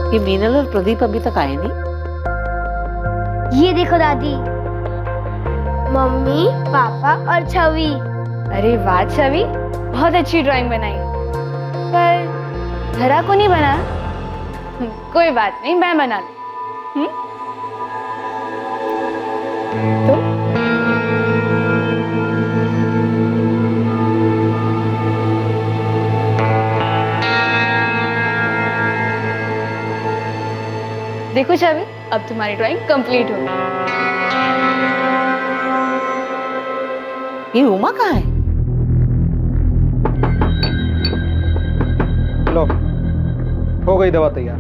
ये मीनल और प्रदीप अभी तक आए नहीं। ये देखो दादी, मम्मी, पापा और छवि। अरे वाह छवि, बहुत अच्छी ड्राइंग बनाई, पर धरा को नहीं बना। कोई बात नहीं, मैं बना लूं। तो देखो छवि, अब तुम्हारी ड्राइंग कंप्लीट हो गई। ये उमा कहाँ है? लो, हो गई दवा तैयार।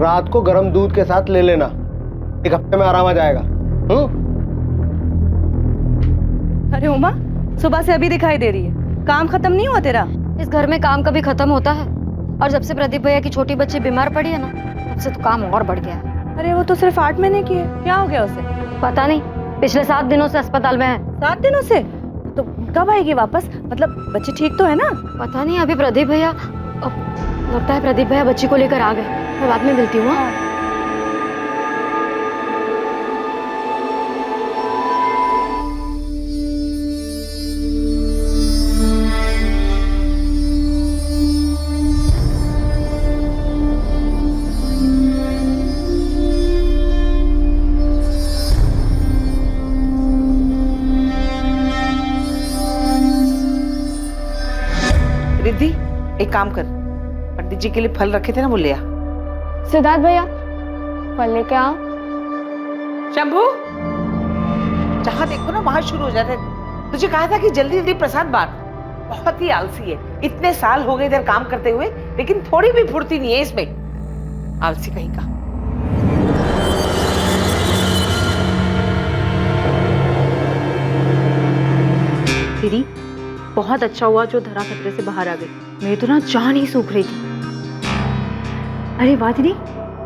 रात को गर्म दूध के साथ ले लेना, 1 हफ्ते में आराम आ जाएगा। अरे उमा, सुबह से अभी दिखाई दे रही है, काम खत्म नहीं हुआ तेरा? इस घर में काम कभी खत्म होता है? और जब से प्रदीप भैया की छोटी बच्ची बीमार पड़ी है ना, तब से तो काम और बढ़ गया है। अरे वो तो सिर्फ 8 महीने की है, क्या हो गया उसे? पता नहीं, पिछले 7 दिनों से अस्पताल में है। 7 दिनों से? तो कब आएगी वापस? मतलब बच्ची ठीक तो है ना? पता नहीं, अभी प्रदीप भैया, लगता है प्रदीप भैया बच्ची को लेकर आ गए। मैं बाद में मिलती हूँ। रिद्धि, एक काम कर, पंडित जी के लिए फल रखे थे ना, वो ले आ। सिद्धार्थ भैया, फल लेके आओ। शंभू, जहाँ देखो ना वहां शुरू हो जाते हैं। तुझे कहा था कि जल्दी जल्दी प्रसाद बांट। बहुत ही आलसी है, इतने साल हो गए इधर काम करते हुए, लेकिन थोड़ी भी फुर्ती नहीं है इसमें। आलसी कहीं का। दीदी, बहुत अच्छा हुआ जो धरा खतरे से बाहर आ गई। मेरी तो ना जान ही सूख रही थी। अरे वाह दीदी,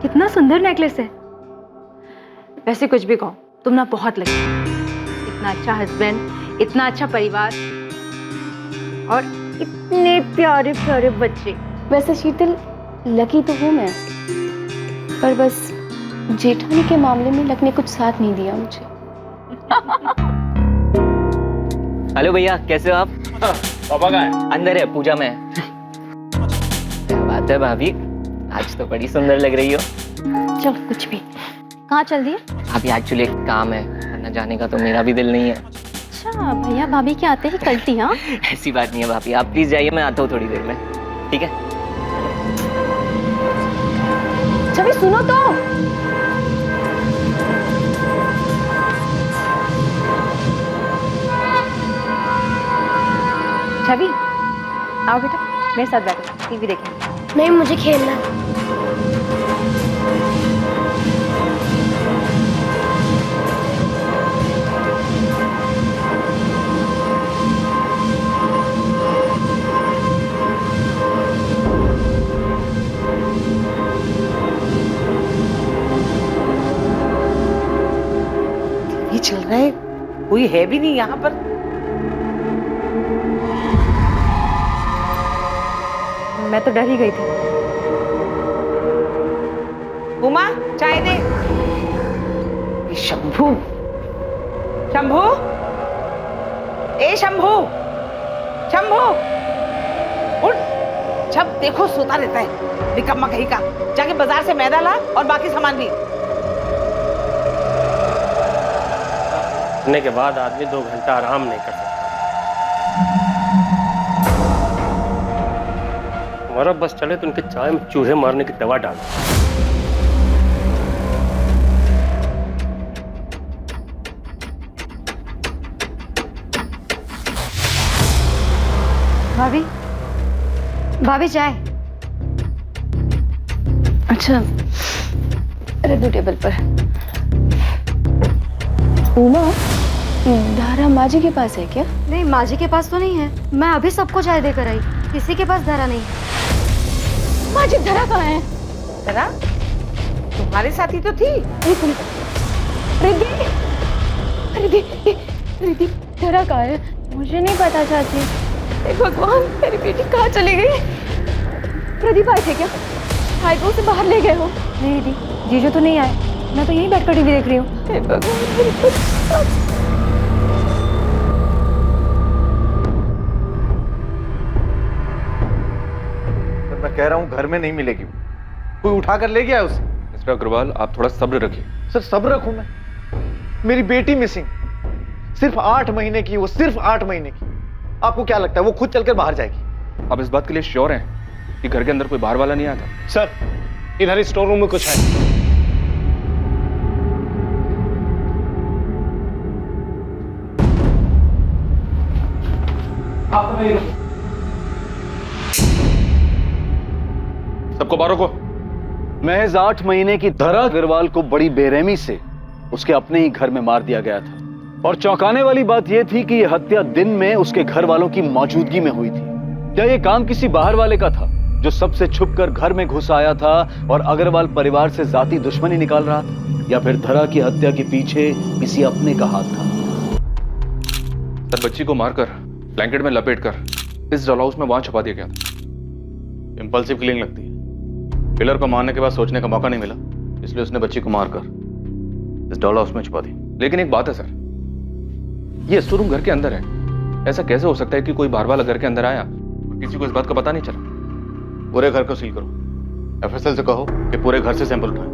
कितना सुंदर नेकलेस है। वैसे कुछ भी कहो, तुम ना बहुत लगी। इतना अच्छा हस्बैंड, इतना अच्छा परिवार और इतने प्यारे प्यारे बच्चे। वैसे शीतल, लकी तो हूँ मैं, पर बस जेठानी के मामले में लक ने कुछ साथ नहीं दिया मुझे। हेलो भैया, कैसे हो आप? पापा कहाँ है? अंदर है, पूजा में है। क्या बात है भाभी, आज तो बड़ी सुंदर लग रही हो। चल कुछ भी। कहाँ चल दिए? अभी एक्चुअली एक काम है, वरना जाने का तो मेरा भी दिल नहीं है। अच्छा, भैया भाभी के आते ही कल्टी? हाँ, ऐसी बात नहीं है भाभी, आप प्लीज जाइए, मैं आता हूँ थोड़ी देर में, ठीक है? छवि सुनो तो। छवि, आओ बेटा, मेरे साथ बैठो, टीवी देखेंगे। नहीं, मुझे खेलना है। ये चल रहा है, कोई है भी नहीं यहाँ पर। मैं तो डर ही गई थी। उमा, चाय दे। ये शंभू, शंभू, ए शंभू, शंभू, उठ। जब देखो सोता रहता है, निकम्मा कहीं का। जाके बाजार से मैदा ला और बाकी सामान भी। के बाद आदमी 2 घंटा आराम नहीं कर सकता। हमारा बस चले तो उनके चाय में चूहे मारने की दवा डाल। भाभी, भाभी चाय। अच्छा, अरे दो टेबल पर। उमा, धारा माँ जी के पास है क्या? नहीं, माँ जी के पास तो नहीं है। मैं अभी सबको चाय देकर आई, किसी के पास धरा नहीं है। माँ जी, धरा कहाँ है? धरा तुम्हारे साथ ही तो थी। रिद्धि, रिद्धि, रिद्धि, धरा कहाँ है? मुझे नहीं पता चाची। हे भगवान, मेरी बेटी कहाँ चली गई? प्रदीप आए थे क्या? भाई को उसे बाहर ले गए हो। नहीं दीदी, जीजू तो नहीं आए, मैं तो यहीं बैठकर टीवी देख रही हूँ। मैं कह रहा हूँ घर में नहीं मिलेगी, कोई उठा कर ले गया उसे। मिस्टर अग्रवाल, आप थोड़ा सब्र रखिए। सर सब्र रखूं मैं? मेरी बेटी मिसिंग, सिर्फ 8 महीने की, वो सिर्फ 8 महीने की। आपको क्या लगता है वो खुद चलकर बाहर जाएगी? आप इस बात के लिए श्योर हैं कि घर के अंदर कोई बाहर वाला नहीं आया था? सर इधर स्टोर रूम में कुछ है। सबको बाहर रोको। महज 8 महीने की धरा अग्रवाल को बड़ी बेरहमी से उसके अपने ही घर में मार दिया गया था। और चौंकाने वाली बात यह थी कि यह हत्या दिन में उसके घर वालों की मौजूदगी में हुई थी। क्या यह काम किसी बाहर वाले का था जो सबसे छुपकर घर में घुस आया था और अग्रवाल परिवार से जाती दुश्मनी निकाल रहा था, या फिर धरा की हत्या के पीछे किसी अपने का हाथ था? सर, बच्ची को मारकर ब्लैंकेट में लपेटकर इस डॉल हाउस में वहां छुपा दिया गया था। इंपल्सिव किलिंग लगती है। किलर को मारने के बाद सोचने का मौका नहीं मिला, इसलिए उसने बच्ची को मारकर इस डॉल हाउस में छुपा दी। लेकिन एक बात है सर, ये स्टोर रूम घर के अंदर है। ऐसा कैसे हो सकता है कि कोई बाहर वाला घर के अंदर आया और किसी को इस बात का पता नहीं चला? पूरे घर को सील करो। एफएसएल से कहो कि पूरे घर से सैंपल उठाएं।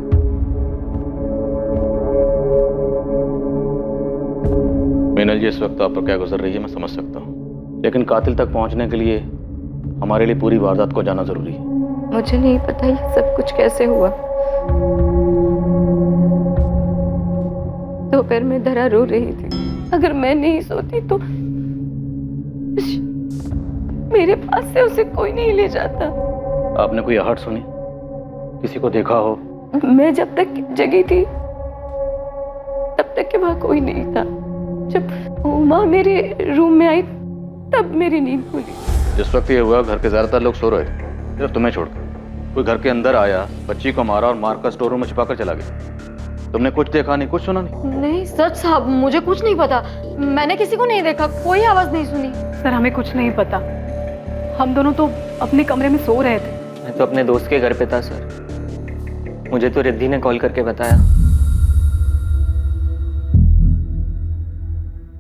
मीनल जी, इस वक्त आप पर क्या गुजर रही है मैं समझ सकता हूँ, लेकिन कातिल तक पहुंचने के लिए हमारे लिए पूरी वारदात को जानना जरूरी है। मुझे नहीं पता ये सब कुछ कैसे हुआ। दोपहर में धरा रो रही थी। अगर मैं नहीं सोती तो मेरे पास से उसे कोई नहीं ले जाता। आपने कोई आहट सुनी? किसी को देखा हो? मैं जब तक जगी थी तब तक के वहां कोई नहीं था। जब उमा मेरे रूम में आई तब मेरी नींद खुली। जिस वक्त ये हुआ घर के ज्यादातर लोग सो रहे थे, सिर्फ तुम्हें छोड़कर। कोई घर के अंदर आया, बच्ची को मारा और मारकर स्टोर रूम में छिपाकर चला गया। तुमने कुछ देखा नहीं, कुछ सुना नहीं? नहीं सच साहब, मुझे कुछ नहीं पता। मैंने किसी को नहीं देखा, कोई आवाज नहीं सुनी। सर हमें कुछ नहीं पता, हम दोनों तो अपने कमरे में सो रहे थे। मैं तो अपने दोस्त के घर पे था सर, मुझे तो रिद्धि ने कॉल करके बताया।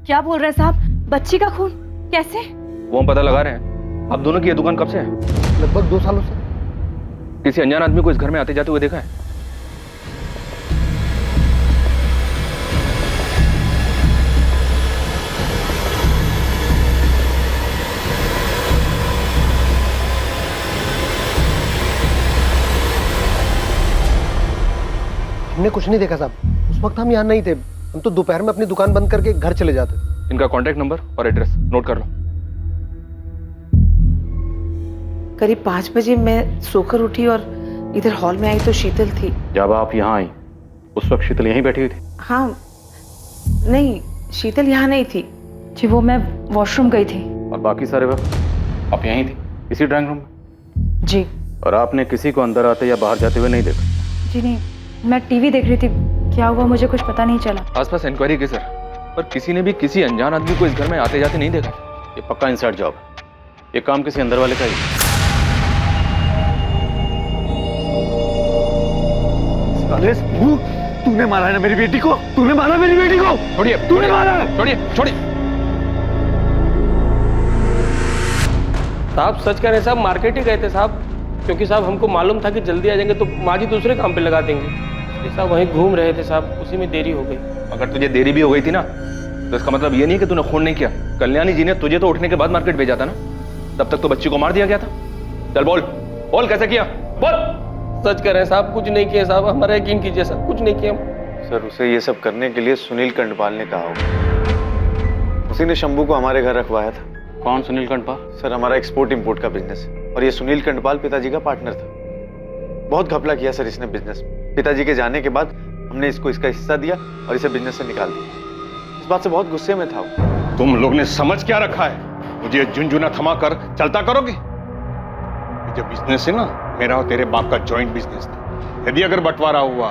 क्या बोल रहे हैं साहब? बच्ची का खून कैसे? वो हम पता लगा रहे हैं। आप दोनों की ये दुकान कब से है? लगभग 2 सालों से। किसी अनजान आदमी को इस घर में आते जाते हुए देखा है? हमने कुछ नहीं देखा साहब, उस वक्त हम यहाँ नहीं थे। हम तो दोपहर में अपनी दुकान बंद करके घर चले जाते। इनका कॉन्टैक्ट नंबर और एड्रेस नोट कर लो। करीब 5 बजे मैं सोकर उठी और इधर हॉल में आई तो शीतल थी। जब आप यहाँ आई उस वक्त शीतल यहीं बैठी हुई थी? हाँ, नहीं शीतल यहाँ नहीं थी जी, वो मैं वॉशरूम गई थी। और बाकी सारे वक्त आप यहीं थी, इसी ड्राइंग रूम में? जी। और आपने किसी को अंदर आते या बाहर जाते हुए नहीं देखा? जी नहीं, मैं टीवी देख रही थी। क्या हुआ मुझे कुछ पता नहीं चला। आसपास इंक्वायरी की सर, पर किसी ने भी किसी अनजान आदमी को इस घर में आते जाते नहीं देखा। ये पक्का इनसाइड जॉब है, ये काम किसी अंदर वाले का ही है। तूने मारा है ना मेरी बेटी को? तूने मारा मेरी बेटी को? छोड़िए, तूने मारा? छोड़िए, छोड़िए। साहब सच कह रहे हैं साहब, मार्केट ही गए थे साहब, क्योंकि साहब हमको मालूम था कि जल्दी आ जाएंगे तो माँ जी दूसरे काम पे लगा देंगे। इसलिए साहब वहीं घूम रहे थे साहब, उसी में देरी हो गई। अगर तुझे देरी भी हो गई थी ना, तो इसका मतलब ये नहीं कि तूने खून नहीं किया। कल्याणी जी ने तुझे तो उठने के बाद मार्केट भेजा था ना, तब तक तो बच्ची को मार दिया गया था। चल बोल, बोल कैसे किया, बोल। सच कह रहे हैं साहब, कुछ नहीं किया साहब, हमारा यकीन कीजिए साहब, कुछ नहीं किया। सर उसे ये सब करने के लिए सुनील कंडपाल ने कहा होगा। उसी ने शंभू को हमारे घर रखवाया था। कौन सुनील कंडपाल? सर हमारा एक्सपोर्ट इंपोर्ट का बिजनेस है और ये सुनील कंडपाल पिताजी का पार्टनर था। बहुत घपला किया सर इसने बिजनेस में। पिताजी के जाने के बाद हमने इसको इसका हिस्सा दिया और इसे बिजनेस से निकाल दिया। इस बात से बहुत गुस्से में था वो। तुम लोग ने समझ क्या रखा है? मुझे झुंझुना थमा कर चलता करोगे? जो बिजनेस है ना, मेरा और तेरे बाप का जॉइंट बिजनेस था। यदि अगर बंटवारा हुआ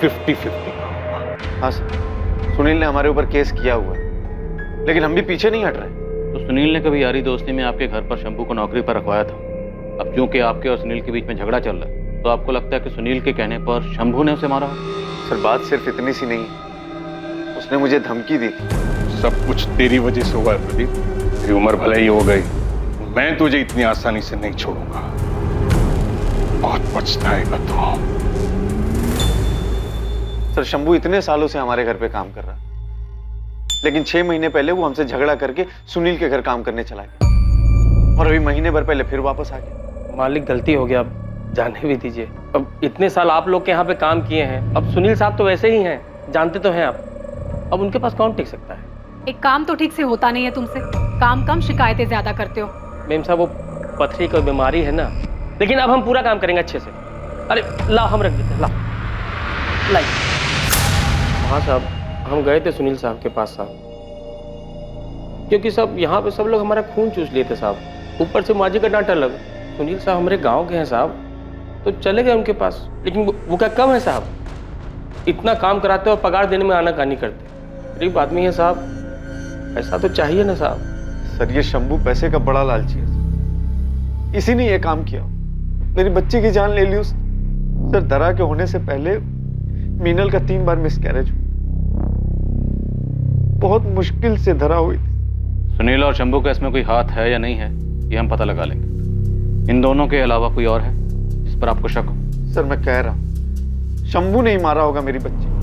50-50 का होगा। हाँ सर, सुनील ने हमारे ऊपर केस किया हुआ है, लेकिन हम भी पीछे नहीं हट रहे। तो सुनील ने कभी यारी दोस्ती में आपके घर पर शंभू को नौकरी पर रखवाया था? अब क्योंकि आपके और सुनील के बीच में झगड़ा चल रहा है, तो आपको लगता है कि सुनील के कहने पर शंभू ने उसे मारा हो? सर बात सिर्फ इतनी सी नहीं है, उसने मुझे धमकी दी थी। सब कुछ तेरी वजह से हुआ है प्रदीप। तेरी उम्र भले ही हो गई, मैं तुझे इतनी आसानी से नहीं छोड़ूंगा। बहुत पछताएगा तू। सर शंभू इतने सालों से हमारे घर पे काम कर रहा है, लेकिन 6 महीने पहले वो हमसे झगड़ा करके सुनील के घर काम करने चला गया, और अभी महीने भर पहले फिर वापस आ गया। मालिक गलती हो गया, अब जाने भी दीजिए। अब इतने साल आप लोग के यहाँ पे काम किए हैं, अब सुनील साहब तो वैसे ही हैं, जानते तो हैं आप। अब उनके पास कौन टिक सकता है? एक काम तो ठीक से होता नहीं है तुमसे, काम कम शिकायतें ज्यादा करते हो। मेम साहब वो पथरी की बीमारी है ना, लेकिन अब हम पूरा काम करेंगे अच्छे से। अरे लाओ हम रख देते हैं, लाओ लाई। हाँ साहब, हम गए थे सुनील साहब के पास साहब, क्योंकि सब यहाँ पे सब लोग हमारा खून चूस लिए थे साहब। ऊपर से माजी का डांट अलग। सुनील साहब हमारे गांव के हैं साहब, तो चले गए उनके पास, लेकिन वो क्या कम है साहब? इतना काम कराते और पगार देने में आनाकानी करते। गरीब आदमी है साहब, ऐसा तो चाहिए ना साहब। सर ये शंभू पैसे का बड़ा लालची है, इसी ने ये काम किया। मेरी बच्ची की जान ले ली उसने। सर दरा के होने से पहले मीनल का 3 बार मिसकैरेज हुआ, बहुत मुश्किल से धरा हुई थी। सुनील और शंभू का इसमें कोई हाथ है या नहीं है, ये हम पता लगा लेंगे। इन दोनों के अलावा कोई और है जिस पर आपको शक हो? सर मैं कह रहा हूं, शंभू ने ही मारा होगा मेरी बच्ची।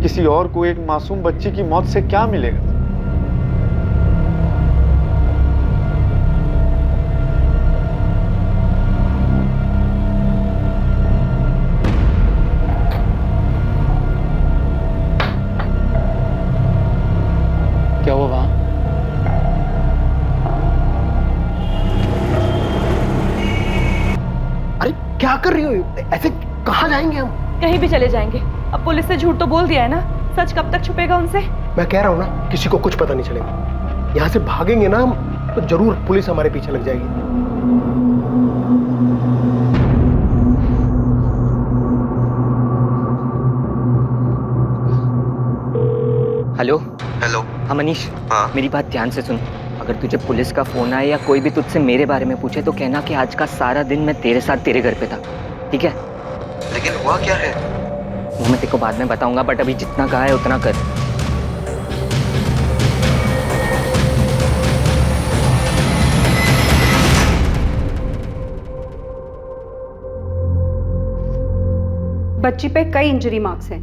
किसी और को एक मासूम बच्ची की मौत से क्या मिलेगा? क्या हुआ वहां? अरे क्या कर रही हो? ऐसे कहाँ जाएंगे हम? कहीं भी चले जाएंगे। अब पुलिस से झूठ तो बोल दिया है ना, सच कब तक छुपेगा उनसे? मैं कह रहा हूँ ना, किसी को कुछ पता नहीं चलेगा। यहाँ से भागेंगे ना हम, तो जरूर पुलिस हमारे पीछे लग जाएगी। Hello hello. हाँ मनीष, हाँ मेरी बात ध्यान से सुन। अगर तुझे पुलिस का फोन आए या कोई भी तुझसे मेरे बारे में पूछे तो कहना कि आज का सारा दिन मैं तेरे साथ तेरे घर पे था, ठीक है? लेकिन हुआ क्या है? वो मैं तेरे को बाद में बताऊंगा, बट अभी जितना कहा है उतना कर। बच्ची पे कई इंजरी मार्क्स हैं।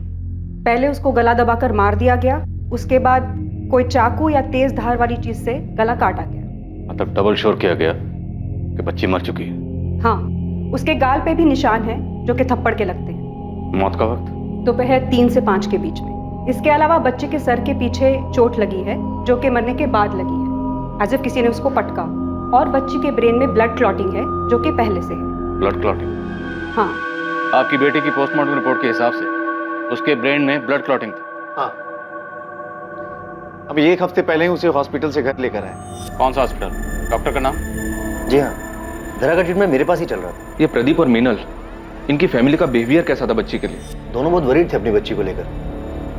पहले उसको गला दबाकर मार दिया गया, उसके बाद कोई चाकू या तेज धार वाली चीज से गला काटा गया। मतलब डबल श्योर किया गया कि बच्ची मर चुकी है? हाँ, उसके गाल पे भी निशान है जो कि थप्पड़ के लगते हैं। मौत का वक्त? दोपहर 3 से 5 के बीच में। इसके अलावा बच्चे के सर के पीछे चोट लगी है जो कि मरने के बाद लगी है, एज इफ किसी ने उसको पटका। और बच्ची के ब्रेन में ब्लड क्लॉटिंग है जो कि पहले से है। Blood clotting? हाँ। आपकी बेटी की पोस्टमार्टम रिपोर्ट के हिसाब से उसके ब्रेन में ब्लड क्लॉटिंग था? हाँ। अभी 1 हफ्ते पहले ही उसे हॉस्पिटल से घर लेकर आए। कौन सा हॉस्पिटल? डॉक्टर का नाम? जी हाँ, धरा का ट्रीटमेंट मेरे पास ही चल रहा था। ये प्रदीप और मीनल, इनकी फैमिली का बिहेवियर कैसा था बच्ची के लिए? दोनों बहुत वरीड थे अपनी बच्ची को लेकर।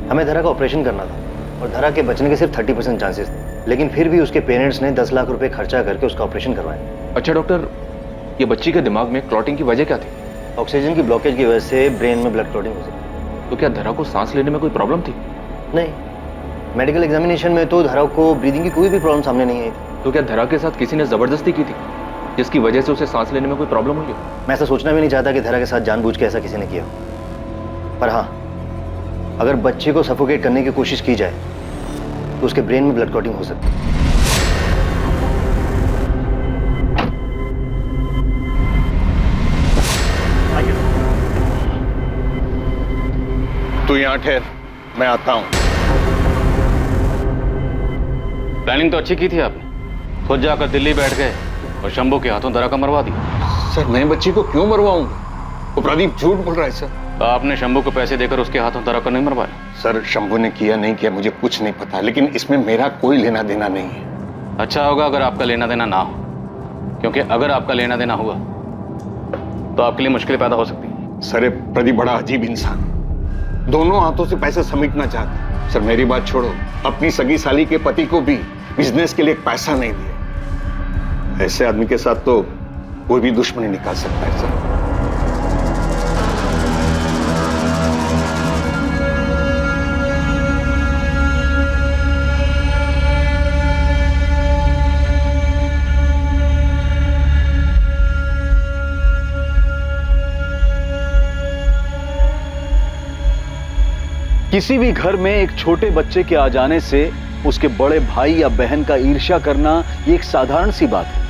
हमें धरा का ऑपरेशन करना था और धरा के बचने के सिर्फ 30% चांसेस थे, लेकिन फिर भी उसके पेरेंट्स ने 10 लाख रुपए खर्चा करके उसका ऑपरेशन करवाया। अच्छा डॉक्टर, ये बच्ची के दिमाग में क्लॉटिंग की वजह क्या थी? ऑक्सीजन की ब्लॉकेज की वजह से ब्रेन में ब्लड क्लॉटिंग हो सकती। तो क्या धरा को सांस लेने में कोई प्रॉब्लम थी? नहीं, मेडिकल एग्जामिनेशन में तो धरा को ब्रीदिंग की कोई भी प्रॉब्लम सामने नहीं आई थी। तो क्या धरा के साथ किसी ने जबरदस्ती की थी जिसकी वजह से उसे सांस लेने में कोई प्रॉब्लम हुई? मैं ऐसा सोचना भी नहीं चाहता कि धरा के साथ जानबूझ के ऐसा किसी ने किया, पर हाँ, अगर बच्चे को सफोकेट करने की कोशिश की जाए तो उसके ब्रेन में ब्लड क्लॉटिंग हो सकती है। तू यहाँ ठहर, मैं आता हूँ। प्लानिंग तो अच्छी की थी आपने, खुद जाकर दिल्ली बैठ गए और शंभू के हाथों धरा का मरवा दिया। सर मैं बच्ची को क्यों मरवाऊंगा? वो प्रदीप झूठ बोल रहा है सर। तो आपने शंभू को पैसे देकर उसके हाथों धरा को नहीं मरवाया? सर शंभू ने किया नहीं किया मुझे कुछ नहीं पता, लेकिन इसमें मेरा कोई लेना देना नहीं है। अच्छा होगा अगर आपका लेना देना ना हो, क्योंकि अगर आपका लेना देना हुआ तो आपके लिए मुश्किलें पैदा हो सकती हैं। सर ये प्रदीप बड़ा अजीब इंसान, दोनों हाथों से पैसे समेटना चाहता। सर मेरी बात छोड़ो, अपनी सगी साली के पति को भी बिजनेस के लिए पैसा नहीं दिया। ऐसे आदमी के साथ तो कोई भी दुश्मनी निकाल सकता है सर। किसी भी घर में एक छोटे बच्चे के आ जाने से उसके बड़े भाई या बहन का ईर्ष्या करना ये एक साधारण सी बात है।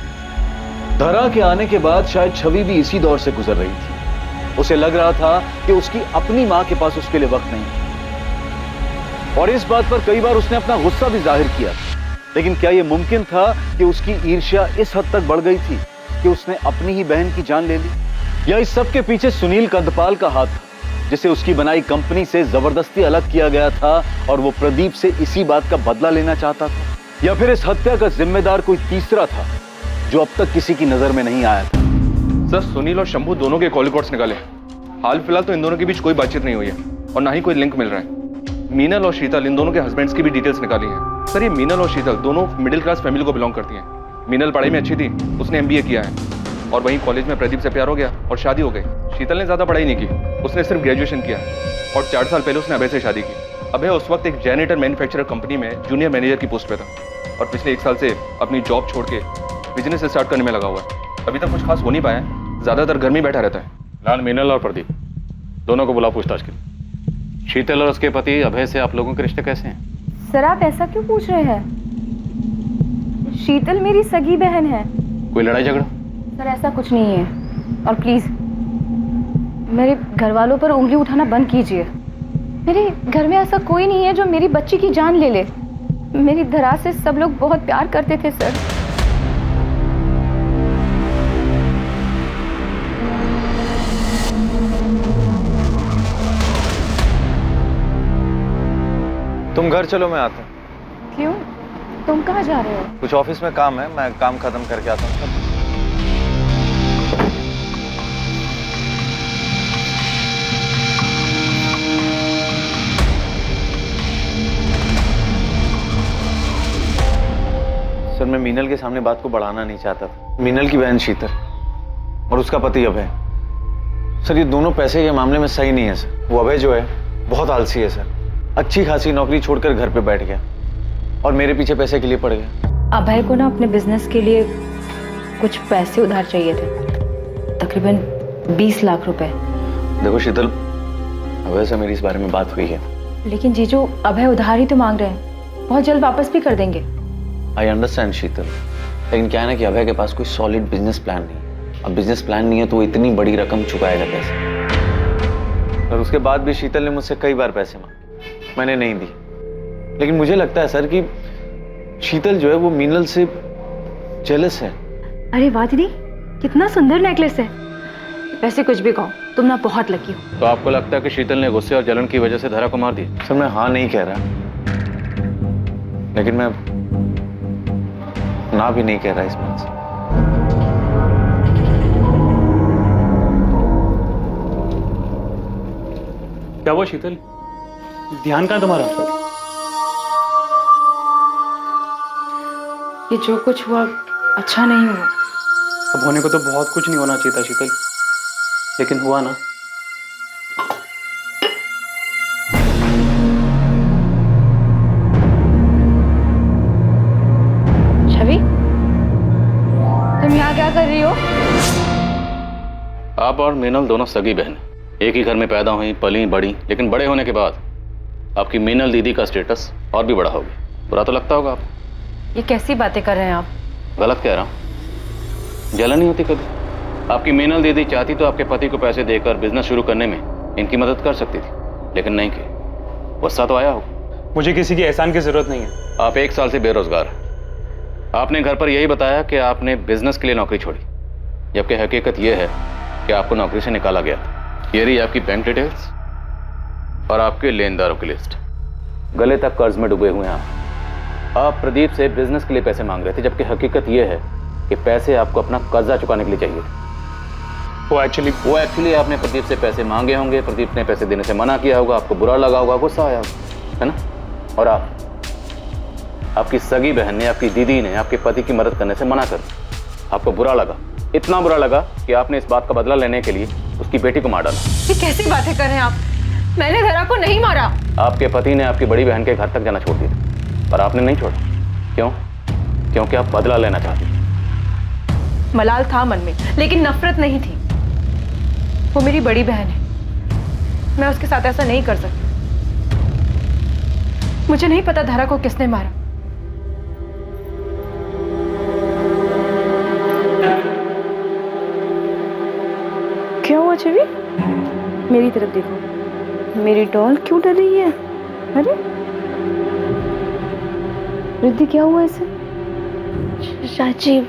धरा के आने के बाद शायद छवि भी इसी दौर से गुजर रही थी। उसे लग रहा था कि उसकी अपनी मां के पास उसके लिए वक्त नहीं है, और इस बात पर कई बार उसने अपना गुस्सा भी जाहिर किया। लेकिन क्या यह मुमकिन था कि उसकी ईर्ष्या इस हद तक बढ़ गई थी कि उसने अपनी ही बहन की जान ले ली? या इस सब के पीछे सुनील कंदपाल का हाथ था, जिसे उसकी बनाई कंपनी से जबरदस्ती अलग किया गया था और वो प्रदीप से इसी बात का बदला लेना चाहता था? या फिर इस हत्या का जिम्मेदार कोई तीसरा था जो अब तक किसी की नजर में नहीं आया था? सर, सुनील और शंभू दोनों के कॉल रिकॉर्ड्स निकाले। हाल फिलहाल तो इन दोनों के बीच कोई बातचीत नहीं हुई है और ना ही कोई लिंक मिल रहा है। मीनल और शीतल, इन दोनों के हस्बैंड्स की भी डिटेल्स निकाली हैं। सर, ये मीनल और शीतल दोनों मिडिल क्लास फैमिली को बिलोंग करती हैं। मीनल पढ़ाई में अच्छी थी, उसने MBA किया है, और वहीं कॉलेज में प्रदीप से प्यार हो गया और शादी हो गई। शीतल ने ज्यादा पढ़ाई नहीं की, उसने सिर्फ ग्रेजुएशन किया और 4 साल पहले उसने अभय से शादी की। अभय उस वक्त एक जैनिटर मैन्युफैक्चरर कंपनी में जूनियर मैनेजर की पोस्ट पे था और पिछले 1 साल से अपनी जॉब छोड़ के बिजनेस स्टार्ट करने में लगा हुआ है। अभी तक कुछ खास हो नहीं पाया है, ज्यादातर घर में बैठा रहता है। लाल, मीनल और प्रदीप दोनों को बुला पूछताछ के लिए। शीतल और उसके पति अभय से आप लोगों के रिश्ते कैसे हैं? सर, आप ऐसा क्यों पूछ रहे हैं? शीतल मेरी सगी बहन है। कोई लड़ाई झगड़ा? सर, ऐसा कुछ नहीं है, और प्लीज मेरे घर वालों पर उंगली उठाना बंद कीजिए। मेरे घर में ऐसा कोई नहीं है जो मेरी बच्ची की जान ले ले। मेरी धरा से सब लोग बहुत प्यार करते थे सर। तुम घर चलो, मैं आता हूँ। क्यों? तुम कहाँ जा रहे हो? कुछ ऑफिस में काम है, मैं काम खत्म करके आता हूँ। सर, मैं मीनल के सामने बात को बढ़ाना नहीं चाहता था। मीनल की बहन शीतल और उसका पति अभय, सर ये दोनों पैसे के मामले में सही नहीं है सर। वो अभय जो है बहुत आलसी है सर, अच्छी खासी नौकरी छोड़कर घर पे बैठ गया और मेरे पीछे पैसे के लिए पड़ गया। अभय को ना अपने बिजनेस के लिए कुछ पैसे उधार चाहिए थे, तकरीबन 20 लाख रुपए। देखो शीतल, अभय से मेरी इस बारे में बात हुई है। लेकिन जीजू, अभय उधार ही तो मांग रहे हैं, बहुत जल्द वापस भी कर देंगे। आई अंडरस्टैंड शीतल, लेकिन क्या है ना कि अभय के पास कोई सॉलिड बिजनेस प्लान नहीं। अब बिजनेस प्लान नहीं है तो वो इतनी बड़ी रकम चुकाएगा कैसे? और उसके बाद भी शीतल ने मुझसे कई बार पैसे मांगे, मैंने नहीं दिए। लेकिन मुझे लगता है सर कि शीतल जो है वो मीनल से जेलस है। अरे वाह दीदी, कितना सुंदर नेकलेस है। वैसे कुछ भी कहो, तुम ना बहुत लकी हो। तो आपको लगता है कि शीतल ने गुस्से और जलन की वजह से धरा को मार दिया? सर, मैं हाँ नहीं कह रहा, लेकिन मैं ना भी नहीं कह रहा इस बात से। क्या हुआ शीतल? ध्यान कहाँ तुम्हारा? ये जो कुछ हुआ अच्छा नहीं हुआ। अब होने को तो बहुत कुछ नहीं होना चाहिए था शीतल, लेकिन हुआ ना। छवि, तुम यहाँ क्या कर रही हो? आप और मीनल दोनों सगी बहन, एक ही घर में पैदा हुई, पली, बड़ी, लेकिन बड़े होने के बाद आपकी मीनल दीदी का स्टेटस और भी बड़ा हो गया। बुरा तो लगता होगा आपको। ये कैसी बातें कर रहे हैं आप? गलत कह रहा हूँ? जलन नहीं होती कभी? आपकी मीनल दीदी चाहती तो आपके पति को पैसे देकर बिजनेस शुरू करने में इनकी मदद कर सकती थी, लेकिन नहीं की। गुस्सा तो आया होगा। मुझे किसी की एहसान की जरूरत नहीं है। आप 1 साल से बेरोजगार हैं। आपने घर पर यही बताया कि आपने बिजनेस के लिए नौकरी छोड़ी, जबकि हकीकत यह है कि आपको नौकरी से निकाला गया था। ये रही आपकी बैंक डिटेल्स और आपके लेनदारों की लिस्ट। गले तक कर्ज में डूबे हुए हैं आप प्रदीप से बिजनेस के लिए पैसे मांग रहे थे, जबकि हकीकत यह है कि पैसे आपको अपना कर्जा चुकाने के लिए चाहिए थे। वो एक्चुअली आपने प्रदीप से पैसे मांगे होंगे, प्रदीप ने पैसे देने से मना किया होगा, आपको बुरा लगा होगा, गुस्सा आया होगा, है ना? और आपकी सगी बहन ने, आपकी दीदी ने आपके पति की मदद करने से मना कर, आपको बुरा लगा, इतना बुरा लगा कि आपने इस बात का बदला लेने के लिए उसकी बेटी को मार डाला। ये कैसी बातें कर रहे हैं आप? मैंने धरा को नहीं मारा। आपके पति ने आपकी बड़ी बहन के घर तक जाना छोड़ दिया, पर आपने नहीं छोड़ा। क्यों? क्योंकि आप बदला लेना चाहती थी। मलाल था मन में, लेकिन नफरत नहीं थी। वो मेरी बड़ी बहन है, मैं उसके साथ ऐसा नहीं कर सकती। मुझे नहीं पता धरा को किसने मारा। क्या हुआ छवि? मेरी तरफ देखो। मेरी डॉल क्यों डर रही है? अरे रिद्धि, क्या हुआ इसे? चाची,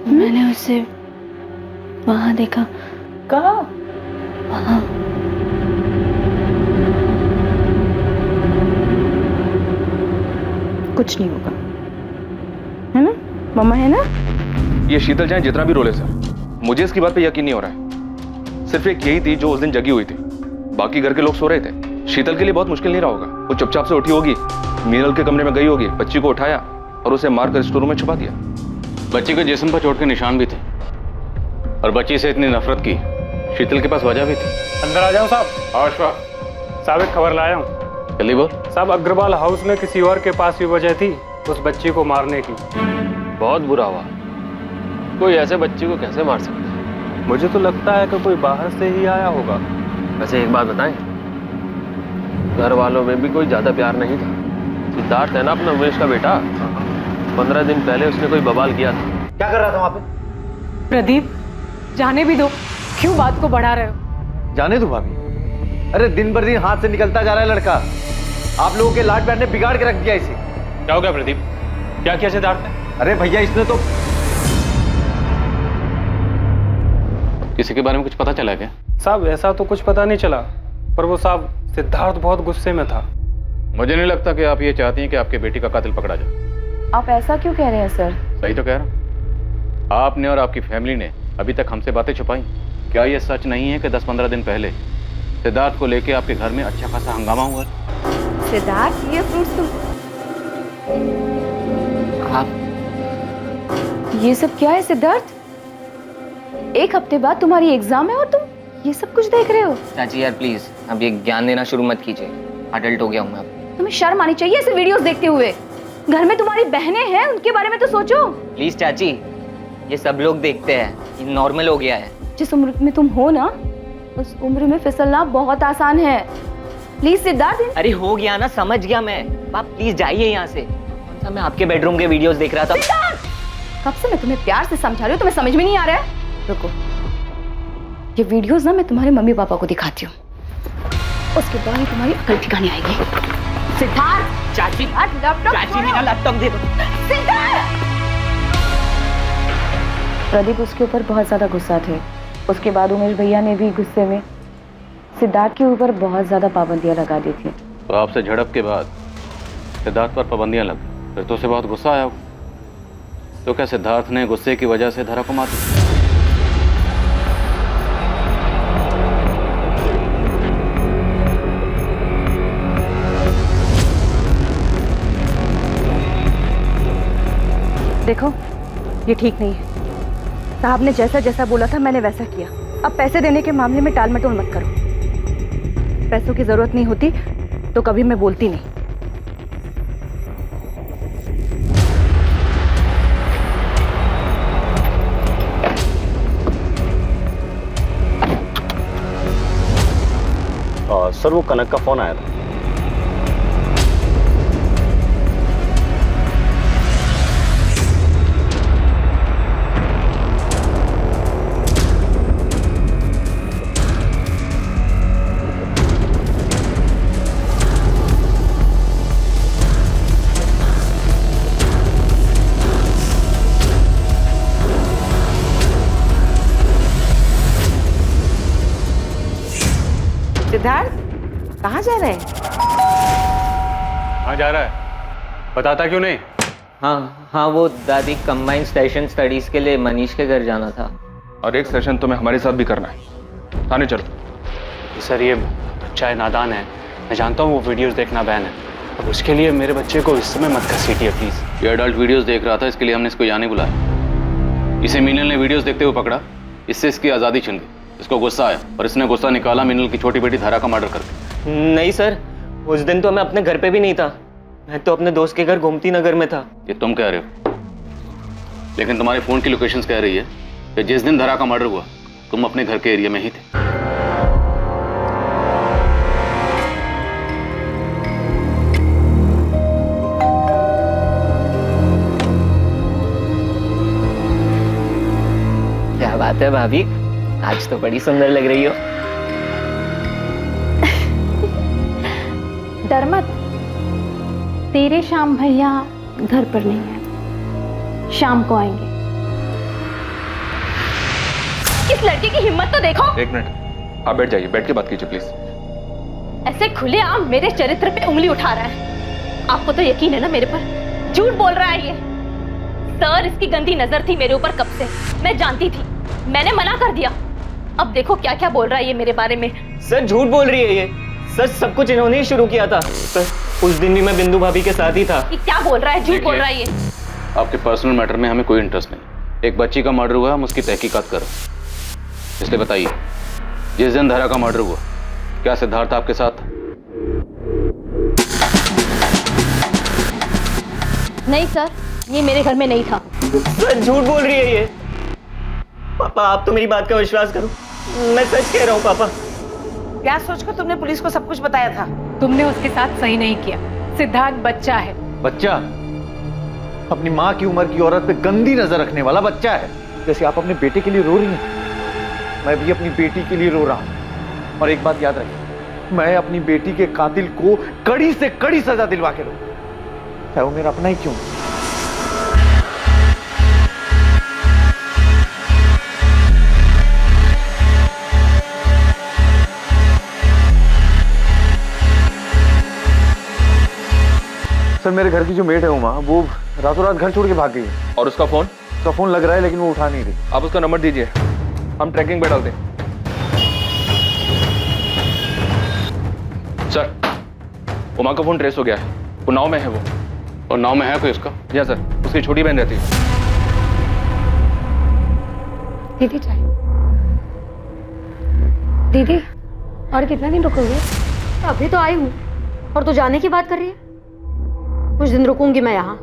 मैंने उसे वहां देखा। कहाँ? वहां। कुछ नहीं होगा, है ना? मम्मा है ना? ये शीतल चाहे जितना भी रोले सर, मुझे इसकी बात पे यकीन नहीं हो रहा है। सिर्फ एक यही थी जो उस दिन जगी हुई थी, बाकी घर के लोग सो रहे थे। शीतल के लिए बहुत मुश्किल नहीं रहा होगा। वो चुपचाप से उठी होगी, मीनल के कमरे में गई होगी, बच्ची को उठाया और उसे मारकर स्टोर रूम में छुपा दिया। बच्ची के जिस्म पर चोट के निशान भी थे और बच्ची से इतनी नफरत की शीतल के पास वजह भी थी। अंदर आ जाओ साहब। साहब एक खबर लाया हूँ। जल्दी बोल। साहब अग्रवाल हाउस में किसी और के पास भी वजह थी उस बच्ची को मारने की। बहुत बुरा हुआ। कोई ऐसे बच्ची को कैसे मार सकता है? मुझे तो लगता है कि कोई बाहर से ही आया होगा। वैसे एक बात बताएं, घर वालों में भी कोई ज्यादा प्यार नहीं था। सिद्धार्थ है ना अपना उमेश का बेटा, 15 दिन पहले उसने कोई बवाल किया था। क्या कर रहा था वहां पे? प्रदीप, जाने भी दो। क्यों बात को बढ़ा रहे हो? जाने दो भाभी। अरे दिन भर दिन हाथ से निकलता जा रहा है लड़का। आप लोगों के लाड प्यार ने बिगाड़ के रख दिया इसे। क्या हो गया प्रदीप? क्या किया सिद्धार्थ ने? अरे भैया, इसने तो किसी के बारे में कुछ पता चला क्या? साहब ऐसा तो कुछ पता नहीं चला, पर वो साहब सिद्धार्थ बहुत गुस्से में था। मुझे नहीं लगता कि आप ये चाहती हैं कि आपके बेटी का कातिल पकड़ा जाए। आप ऐसा क्यों कह रहे हैं सर? सही तो कह रहा हूं। आपने और आपकी फैमिली ने अभी तक हमसे बातें छुपाई। क्या ये सच नहीं है कि 10-15 दिन पहले सिद्धार्थ को लेके आपके घर में अच्छा खासा हंगामा हुआ? सिद्धार्थ, ये फ्रूट्स तुम आप ये सब क्या है सिद्धार्थ? एक हफ्ते बाद तुम्हारी एग्जाम है और तुम ये सब कुछ देख रहे हो? चाची यार प्लीज, अब ये ज्ञान देना शुरू मत कीजिए। अडल्ट हो गया हूँ मैं अब। तुम्हें शर्म आनी चाहिए ऐसे वीडियोस देखते हुए। घर में तुम्हारी बहनें हैं, उनके बारे में तो सोचो। प्लीज चाची, ये सब लोग देखते हैं, ये नॉर्मल हो गया है। जिस उम्र में तुम हो ना, उस उम्र में फिसलना बहुत आसान है। प्लीज सिद्धार्थ। अरे हो गया ना, समझ गया मैं। आप प्लीज जाइए यहाँ से। मैं आपके बेडरूम के वीडियोस देख रहा था। कब से मैं तुम्हें प्यार से समझा रही हूँ, तुम्हें समझ में नहीं आ रहा है? रुको, ये वीडियोस ना मैं तुम्हारे मम्मी पापा को दिखाती हूँ, उसके बाद ही तुम्हारी अकल ठिकाने आएगी। सिद्धार्थ, चाची, लैपटॉप, चाची मेरा लैपटॉप दे दो। सिद्धार्थ! प्रदीप उसके ऊपर बहुत ज्यादा गुस्सा थे। उसके बाद उमेश भैया ने भी गुस्से में सिद्धार्थ के ऊपर बहुत ज्यादा पाबंदियां लगा दी थी। तो आपसे झड़प के बाद सिद्धार्थ पर पाबंदियां लग, फिर तो उसे बहुत गुस्सा आया। तो क्या सिद्धार्थ ने गुस्से की वजह से धरा को मार दिया? देखो, ये ठीक नहीं है। साहब ने जैसा जैसा बोला था मैंने वैसा किया। अब पैसे देने के मामले में टाल मटोल मत करो। पैसों की जरूरत नहीं होती तो कभी मैं बोलती नहीं। सर, वो कनक का फोन आया था। सिद्धार्थ, कहाँ जा रहे हैं? कहाँ जा रहा है? बताता क्यों नहीं? हाँ, वो दादी कंबाइंड सेशन स्टडीज के लिए मनीष के घर जाना था। और एक सेशन तुम्हें हमारे साथ भी करना है। थाने चलो। सर, ये बच्चा है, नादान है। मैं जानता हूँ वो वीडियोस देखना बैन है, अब उसके लिए मेरे बच्चे को इस समय मत घसीटिए प्लीज। ये अडल्ट वीडियोस देख रहा था, इसके लिए हमने इसको यहाँ नहीं बुलाया। इसे मीनल ने वीडियोस देखते हुए पकड़ा, इससे इसकी आज़ादी छिन गई। इसको गुस्सा आया और इसने गुस्सा निकाला मीनल की छोटी बेटी धारा का मर्डर करके। नहीं सर, उस दिन तो मैं अपने घर पे भी नहीं था, मैं तो अपने दोस्त के घर गोमती नगर में था। ये तुम कह रहे हो, लेकिन तुम्हारे फोन की लोकेशंस कह रही है कि जिस दिन धरा का मर्डर हुआ तुम अपने घर के एरिया में ही थे। क्या बात है भाभी, आज तो बड़ी सुंदर लग रही हो। डर मत, तेरे श्याम भैया घर पर नहीं है, शाम को आएंगे। इस लड़के की हिम्मत तो देखो। एक मिनट, आप बैठ जाइए, बैठ के बात कीजिए प्लीज। ऐसे खुलेआम मेरे चरित्र पे उंगली उठा रहा है। आपको तो यकीन है ना मेरे पर? झूठ बोल रहा है ये। सर, इसकी गंदी नजर थी मेरे ऊपर कब से, मैं जानती थी, मैंने मना कर दिया। अब देखो क्या क्या बोल रहा है ये मेरे बारे में। सर झूठ बोल रही है ये, सर सब कुछ इन्होंने ही शुरू किया था। सर उस दिन भी मैं बिंदु भाभी के साथ ही था। ये क्या बोल रहा है, झूठ बोल रहा है ये। आपके पर्सनल मैटर में हमें कोई इंटरेस्ट नहीं। एक बच्ची का मर्डर हुआ, हम उसकी तहकीकात करो। इसलिए बताइए, जिस दिन धरा का मर्डर हुआ क्या सिद्धार्थ आपके साथ? नहीं सर, ये मेरे घर में नहीं था। सर झूठ बोल रही है ये। पापा आप तो मेरी बात का विश्वास करो, मैं सच कह रहा हूँ पापा। क्या सोचकर तुमने पुलिस को सब कुछ बताया था? तुमने उसके साथ सही नहीं किया। सिद्धार्थ बच्चा है। बच्चा? अपनी माँ की उम्र की औरत पे गंदी नजर रखने वाला बच्चा है। जैसे आप अपने बेटे के लिए रो रही हैं, मैं भी अपनी बेटी के लिए रो रहा हूं। और एक बात याद रखिए, मैं अपनी बेटी के कातिल को कड़ी से कड़ी सजा दिलवा के रहूंगा, चाहे वो मेरा अपना ही क्यों। सर मेरे घर की जो मेड है उमा, वो रातों रात घर छोड़ के भाग गई है। और उसका फोन? उसका फोन लग रहा है लेकिन वो उठा नहीं रही। आप उसका नंबर दीजिए, हम ट्रैकिंग पे डालते हैं। सर उमा का फोन ट्रेस हो गया है, वो नाव में है वो। और नाव में है कोई उसका? या सर, उसकी छोटी बहन रहती है। दीदी चाय। दीदी और कितना दिन रुकोगे? अभी तो आई हूँ और तू जाने की बात कर रही है। कुछ दिन रुकूंगी मैं यहाँ।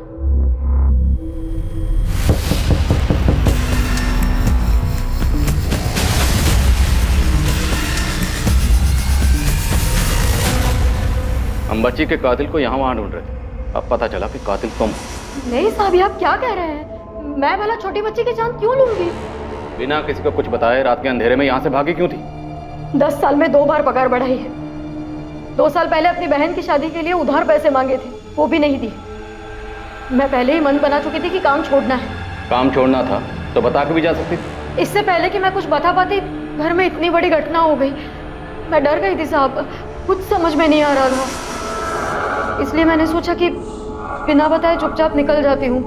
हम बच्ची के कातिल को यहाँ वहां ढूंढ रहे थे, अब पता चला कि कातिल तुम हो। नहीं साहब, आप क्या कह रहे हैं? मैं भला छोटी बच्ची की जान क्यों लूंगी? बिना किसी को कुछ बताए रात के अंधेरे में यहाँ से भागी क्यों थी? 10 साल में 2 बार पगार बढ़ाई है। 2 साल पहले अपनी बहन की शादी के लिए उधार पैसे मांगे थे, वो भी नहीं दिए। मैं पहले ही मन बना चुकी थी कि काम छोड़ना है। काम छोड़ना था तो बता के भी जा सकती थी। इससे पहले कि मैं कुछ बता पाती, घर में इतनी बड़ी घटना हो गई। मैं डर गई थी साहब, कुछ समझ में नहीं आ रहा था। इसलिए मैंने सोचा कि बिना बताए चुपचाप निकल जाती हूँ।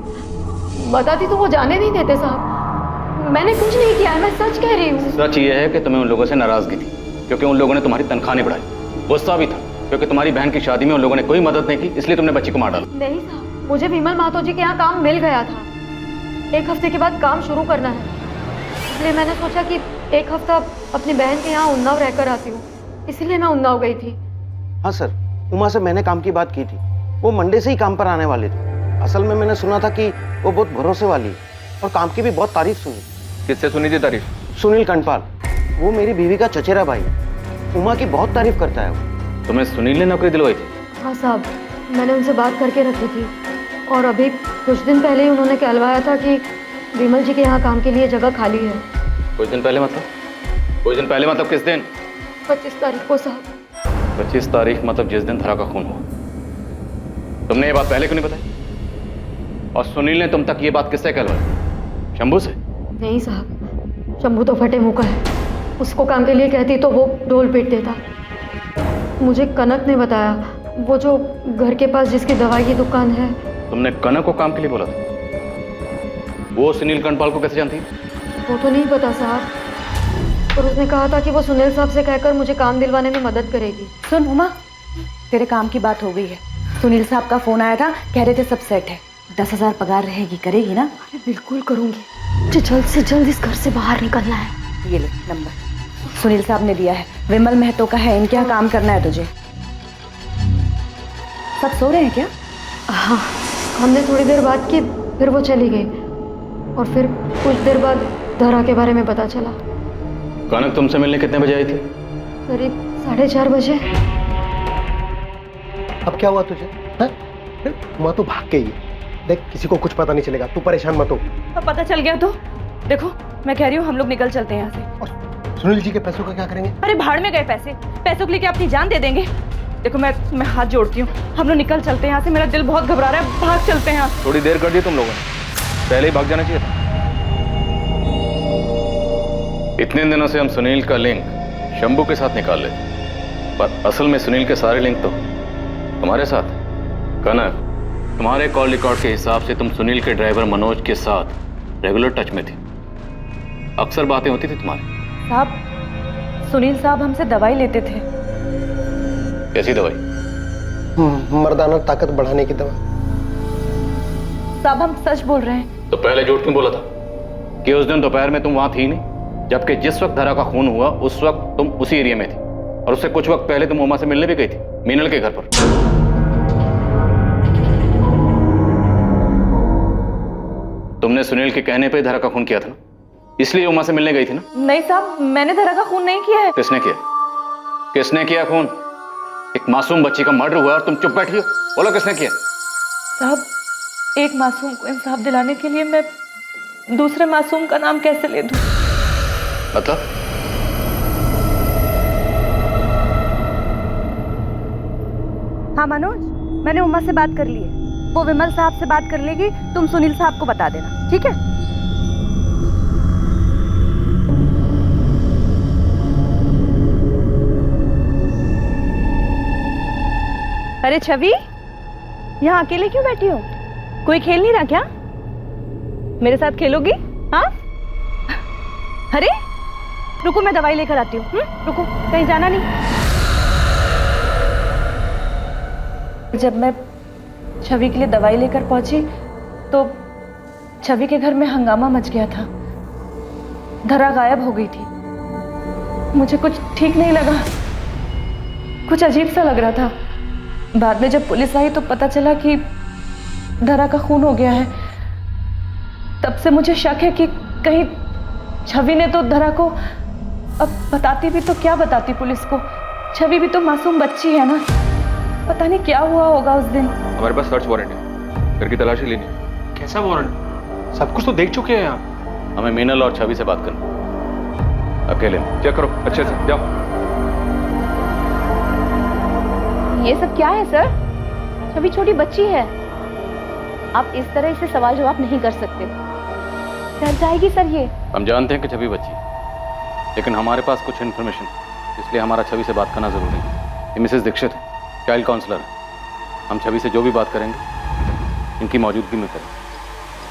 बताती तो वो जाने नहीं देते साहब। मैंने कुछ नहीं किया है, मैं सच कह रही हूँ। सच ये है कि तुम्हें उन लोगों से नाराजगी थी क्योंकि उन लोगों ने तुम्हारी तनख्वाह नहीं बढ़ाई। गुस्सा भी था क्योंकि तुम्हारी बहन की शादी में उन लोगों ने कोई मदद नहीं की, इसलिए तुमने बच्ची को मार डाला। नहीं साहब, मुझे विमल महतो जी के यहाँ काम मिल गया था। 1 हफ्ते के बाद काम शुरू करना है, इसलिए मैंने सोचा कि 1 हफ्ता अपनी बहन के यहाँ उन्नाव रहकर आती हूँ, इसलिए मैं उन्नाव गई थी। हाँ सर, उमा से मैंने काम की बात की थी। वो मंडे से ही काम पर आने वाले थे। असल में मैंने सुना था कि वो बहुत भरोसे वाली है और काम की भी बहुत तारीफ सुनी। किससे सुनी थी तारीफ? सुनील कंडपाल, वो मेरी बीवी का चचेरा भाई है। उमा की बहुत तारीफ करता है वो। तुम्हें सुनील ने नौकरी दिलवाई थी? हाँ साहब, मैंने उनसे बात करके रखी थी और अभी कुछ दिन पहले ही उन्होंने कहलवाया था कि विमल जी के यहाँ काम के लिए जगह खाली है। कुछ दिन पहले मतलब? कुछ दिन पहले मतलब किस दिन? 25 तारीख को साहब। 25 तारीख मतलब जिस दिन धरा का खून हुआ। तुमने ये बात पहले क्यों नहीं बताई? और सुनील ने तुम तक ये बात किससे कहलवाई? शंभू से? नहीं साहब, शंभू तो फटे मुंह का है। उसको काम के लिए कहती तो वो ढोल पीट देता। मुझे कनक ने बताया, वो जो घर के पास जिसकी दवाई की दुकान है। तुमने कनक को काम के लिए बोला था? वो सुनील कंडपाल को कैसे जानती? वो तो नहीं पता साहब, पर उसने कहा था कि वो सुनील साहब से कहकर मुझे काम दिलवाने में मदद करेगी। सुन उमा, तेरे काम की बात हो गई है। सुनील साहब का फोन आया था, कह रहे थे सब सेट है। 10,000 पगार रहेगी, करेगी ना? अरे बिल्कुल करूंगी। मुझे जल्द से जल्द इस घर से बाहर निकलना है। ये ले नंबर, सुनील साहब ने दिया है, विमल महतो का है, इनके यहाँ काम करना है तुझे। सब सो रहे हैं क्या? हाँ, हमने थोड़ी देर बात की, फिर वो चली गई और फिर कुछ देर बाद धरा के बारे में पता चला। कनक तुमसे मिलने कितने बजे आई थी? करीब 4:30 बजे। अब क्या हुआ तुझे? माँ तो भाग गई है। देख, किसी को कुछ पता नहीं चलेगा, तू परेशान मत हो। अब पता चल गया तो देखो, मैं कह रही हूँ हम लोग निकल चलते हैं यहाँ से। और सुनील जी के पैसों का क्या करेंगे? अरे भाड़ में गए पैसे, पैसों के लिए क्या अपनी जान दे देंगे? देखो मैं हाथ जोड़ती हूँ, हम लोग निकल चलते हैं यहाँ से, मेरा दिल बहुत घबरा रहा है, भाग चलते हैं यहाँ। थोड़ी देर कर दी तुम लोगों ने, पहले ही भाग जाना चाहिए था। इतने दिनों से हम सुनील का लिंक शंभू के साथ निकाल लेते, पर असल में सुनील के सारे लिंक तो तुम्हारे साथ। कनक, तुम्हारे कॉल रिकॉर्ड के हिसाब से तुम सुनील के ड्राइवर मनोज के साथ रेगुलर टच में थी, अक्सर बातें होती थी तुम्हारी। साहब, सुनील साहब हमसे दवाई लेते थे। कैसी दवाई? मर्दाना ताकत बढ़ाने की दवा। साहब हम सच बोल रहे हैं। तो पहले झूठ क्यों बोला था कि उस दिन दोपहर में तुम वहां थी नहीं, जबकि जिस वक्त धरा का खून हुआ उस वक्त तुम उसी एरिया में थी, और उससे कुछ वक्त पहले तुम उमा से मिलने भी गई थी मीनल के घर पर। तुमने सुनील के कहने पे धरा का खून किया था ना, इसलिए उमा से मिलने गई थी ना? नहीं साहब, मैंने धरा का खून नहीं किया है। किसने किया? किसने किया खून? एक मासूम बच्ची का मर्डर हुआ और तुम चुप बैठी हो, बोलो किसने किया? साहब, एक मासूम को इंसाफ दिलाने के लिए मैं दूसरे मासूम का नाम कैसे ले दूं? मतलब? हाँ मनोज, मैंने उमा से बात कर ली है, वो विमल साहब से बात कर लेगी, तुम सुनील साहब को बता देना, ठीक है? अरे छवि, यहाँ अकेले क्यों बैठी हो? कोई खेल नहीं रहा क्या? मेरे साथ खेलोगी? हाँ? अरे रुको, मैं दवाई लेकर आती हूँ। रुको, कहीं जाना नहीं। जब मैं छवि के लिए दवाई लेकर पहुंची तो छवि के घर में हंगामा मच गया था, धरा गायब हो गई थी। मुझे कुछ ठीक नहीं लगा, कुछ अजीब सा लग रहा था। बाद में जब पुलिस आई तो पता चला कि धरा का खून हो गया है। तब से मुझे शक है कि कहीं छवि ने तो धरा को, अब बताती भी तो क्या बताती पुलिस को, छवि भी तो मासूम बच्ची है ना, पता नहीं क्या हुआ होगा उस दिन। हमारे पास सर्च वारंट है, घर की तलाशी लेनी है। कैसा वारंट? सब कुछ तो देख चुके हैं यहाँ। हमें मीनल और छवि से बात करनी, अकेले में। चेक करो अच्छे से, जाओ। ये सब क्या है सर? छवि छोटी बच्ची है, आप इस तरह इसे सवाल जवाब नहीं कर सकते, डर जाएगी सर ये। हम जानते हैं कि छवि बच्ची, लेकिन हमारे पास कुछ इन्फॉर्मेशन, इसलिए हमारा छवि से बात करना जरूरी है। ये मिसेस दीक्षित है, चाइल्ड काउंसलर है। हम छवि से जो भी बात करेंगे इनकी मौजूदगी में करें।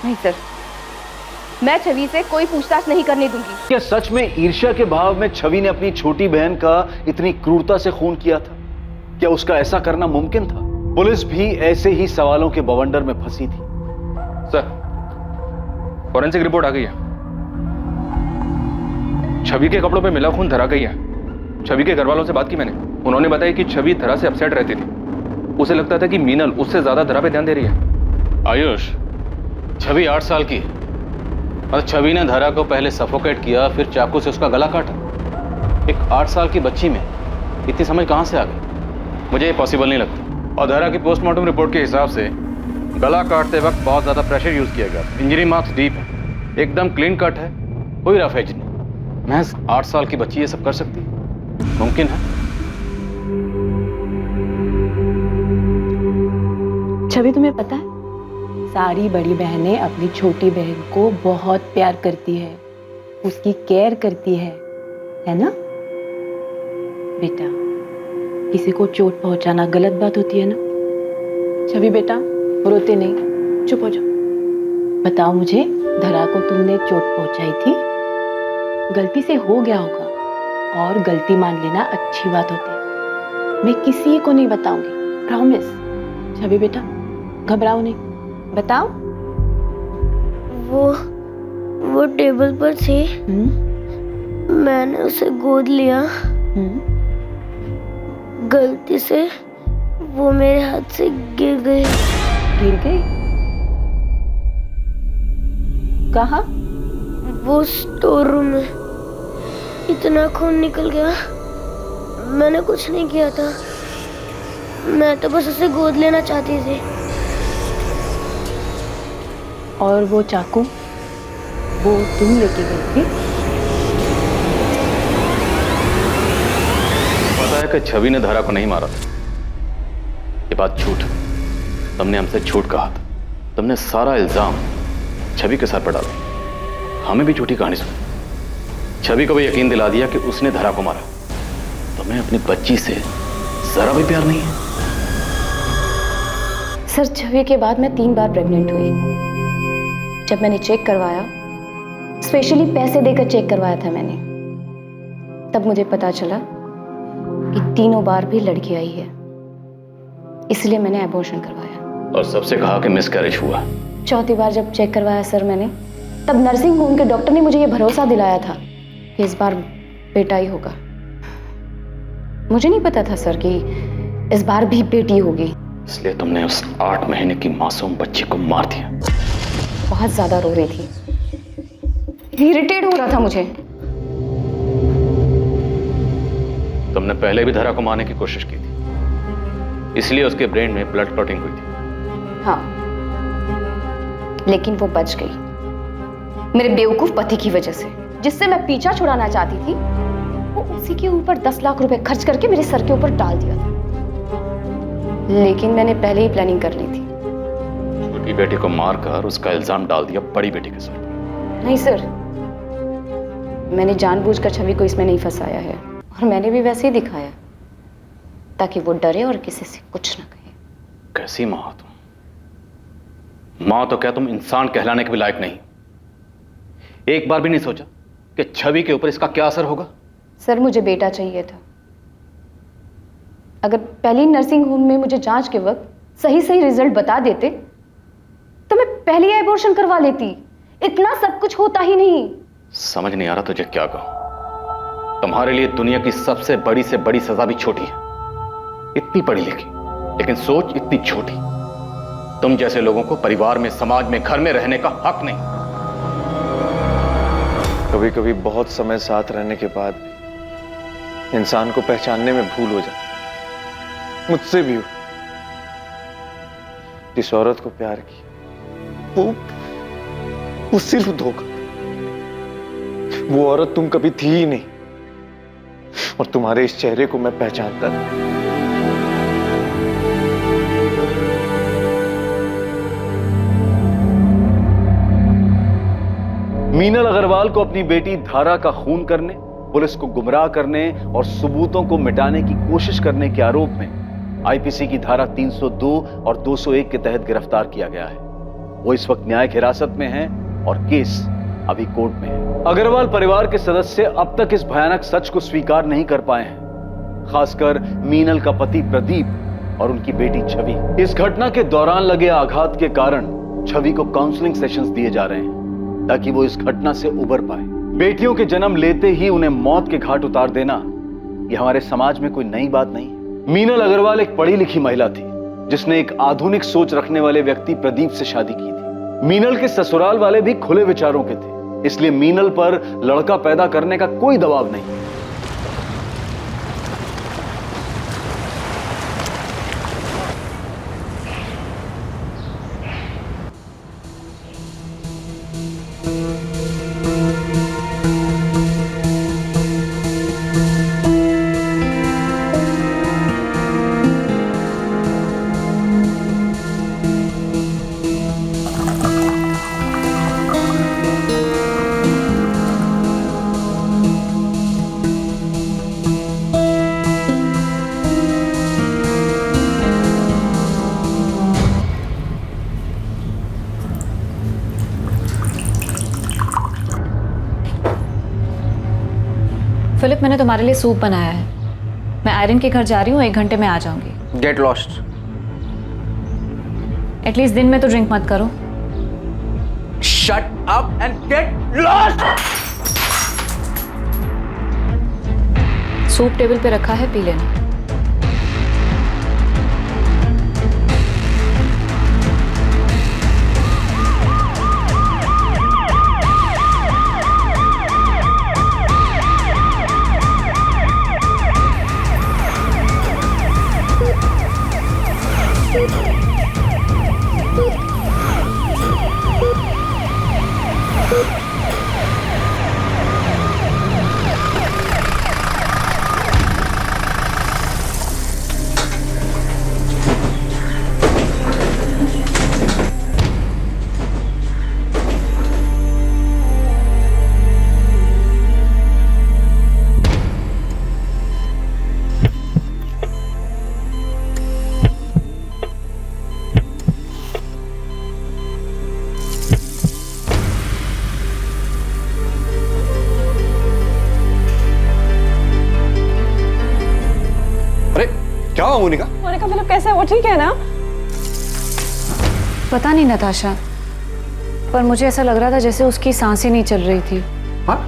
नहीं सर, मैं छवि से कोई पूछताछ नहीं करने दूंगी। क्या सच में ईर्ष्या के भाव में छवि ने अपनी छोटी बहन का इतनी क्रूरता से खून किया था? क्या उसका ऐसा करना मुमकिन था? पुलिस भी ऐसे ही सवालों के बवंडर में फंसी थी। सर, फॉरेंसिक रिपोर्ट आ गई है, छवि के कपड़ों पे मिला खून धरा गई है। छवि के घर वालों से बात की मैंने, उन्होंने बताया कि छवि धरा से अपसेट रहती थी, उसे लगता था कि मीनल उससे ज्यादा धरा पे ध्यान दे रही है। आयुष, छवि 8 साल की है और छवि ने धरा को पहले सफोकेट किया, फिर चाकू से उसका गला काटा। एक 8 साल की बच्ची में इतनी समझ कहां से आ गई? मुझे ये पॉसिबल नहीं लगता। और धरा की पोस्टमार्टम रिपोर्ट के हिसाब से गला काटते वक्त बहुत ज्यादा प्रेशर यूज किया गया। इंजरी मार्क्स डीप है, एकदम क्लीन कट है, कोई रफ एज नहीं। महज 8 साल की बच्ची ये सब कर सकती है? मुमकिन है? छवि, तुम्हें पता है सारी बड़ी बहनें अपनी छोटी बहन को बहुत प्यार करती है, उसकी केयर करती है ना बेटा? किसी को चोट पहुंचाना गलत बात होती है ना? छवि बेटा, रोते नहीं, चुप हो जाओ। बताओ मुझे, धरा को तुमने चोट पहुंचाई थी, गलती से हो गया होगा, और गलती मान लेना अच्छी बात होती है। मैं किसी को नहीं बताऊंगी, प्रॉमिस। छवि बेटा, घबराओ नहीं, बताओ। वो टेबल पर थी, मैंने उसे गोद लिया। गलती से वो मेरे हाथ से गिर गई। गिर गई? कहाँ? वो स्टोर रूम में। इतना खून निकल गया, मैंने कुछ नहीं किया था। मैं तो बस उसे गोद लेना चाहती थी। और वो चाकू वो तुम लेके गई थी? पता है कि छवि ने धरा को नहीं मारा था। ये बात झूठ है। तुमने हमसे झूठ कहा था। तुमने सारा इल्जाम छवि के सर पर डाला। हमें भी झूठी कहानी सुनी। छवि को भी यकीन दिला दिया कि उसने धरा को मारा। तुम्हें अपनी बच्ची से जरा भी प्यार नहीं है। सर, छवि के बाद मैं 3 बार प्रेग्नेंट हुई। जब मैंने चेक करवाया, स्पेशली पैसे देकर चेक करवाया था मैंने, तब मुझे पता चला कि तीनों बार भी लड़की आई है। इसलिए मैंने एबॉर्शन करवाया। और सबसे कहा कि मिसकैरेज हुआ। चौथी बार जब चेक करवाया सर मैंने, तब नर्सिंग होम के डॉक्टर ने मुझे ये भरोसा दिलाया था कि इस बार बेटा ही होगा। मुझे नहीं पता था सर कि इस बार भी बेटी होगी। इसलिए तुमने उस 8 महीने की मासूम बच्ची को मार दिया। बहुत ज्यादा रो रही थी, इरिटेट हो रहा था मुझे। तुमने पहले भी धरा को मारने की कोशिश की थी, इसलिए उसके ब्रेन में ब्लड क्लॉटिंग हुई थी। हाँ, लेकिन वो बच गई मेरे बेवकूफ पति की वजह से, जिससे मैं पीछा छुड़ाना चाहती थी। वो उसी के ऊपर 10 लाख रुपए खर्च करके मेरे सर के ऊपर डाल दिया था। लेकिन मैंने पहले ही प्लानिंग कर ली थी। छोटी बेटी को मारकर उसका इल्जाम डाल दिया बड़ी बेटी के सर पर। नहीं सर, मैंने जानबूझकर छवि को इसमें नहीं फंसाया है, और मैंने भी वैसे ही दिखाया ताकि वो डरे और किसी से कुछ ना कहे। कैसी माँ हो तुम? माँ तो क्या तुम इंसान कहलाने के भी लायक नहीं। एक बार भी नहीं सोचा कि छवि के ऊपर इसका क्या असर होगा? सर, मुझे बेटा चाहिए था। अगर पहली नर्सिंग होम में मुझे जांच के वक्त सही सही रिजल्ट बता देते तो मैं पहले ही एबॉर्शन करवा लेती। इतना सब कुछ होता ही नहीं। समझ नहीं आ रहा तुझे क्या कहूं। तुम्हारे लिए दुनिया की सबसे बड़ी से बड़ी सजा भी छोटी है। इतनी पढ़ी लिखी लेकिन सोच इतनी छोटी। तुम जैसे लोगों को परिवार में, समाज में, घर में रहने का हक नहीं। कभी कभी बहुत समय साथ रहने के बाद इंसान को पहचानने में भूल हो जाती। मुझसे भी जिस औरत को प्यार किया वो सिर्फ धोखा। वो औरत तुम कभी थी ही नहीं, और तुम्हारे इस चेहरे को मैं पहचानता था। मीनल अग्रवाल को अपनी बेटी धारा का खून करने, पुलिस को गुमराह करने और सबूतों को मिटाने की कोशिश करने के आरोप में आईपीसी की धारा 302 और 201 के तहत गिरफ्तार किया गया है। वो इस वक्त न्यायिक हिरासत में है और केस अभी कोर्ट में है। अग्रवाल परिवार के सदस्य अब तक इस भयानक सच को स्वीकार नहीं कर पाए हैं, खासकर मीनल का पति प्रदीप और उनकी बेटी छवि। इस घटना के दौरान लगे आघात के कारण छवि को काउंसलिंग सेशंस दिए जा रहे हैं ताकि वो इस घटना से उबर पाए। बेटियों के जन्म लेते ही उन्हें मौत के घाट उतार देना यह हमारे समाज में कोई नई बात नहीं है। मीनल अग्रवाल एक पढ़ी लिखी महिला थी जिसने एक आधुनिक सोच रखने वाले व्यक्ति प्रदीप से शादी की थी। मीनल के ससुराल वाले भी खुले विचारों के थे, इसलिए मीनल पर लड़का पैदा करने का कोई दबाव नहीं। फिलिप, मैंने तुम्हारे लिए सूप बनाया है। मैं आयरन के घर जा रही हूँ, 1 घंटे में आ जाऊंगी। Get lost. एटलीस्ट दिन में तो ड्रिंक मत करो। Shut up and get lost! Soup table पे रखा है, पी लेना। क्या हुआ मोनिका? मोनिका फिलिप कैसे है? वो ठीक है ना? पता नहीं नताशा, पर मुझे ऐसा लग रहा था जैसे उसकी सांसें नहीं चल रही थी। हाँ?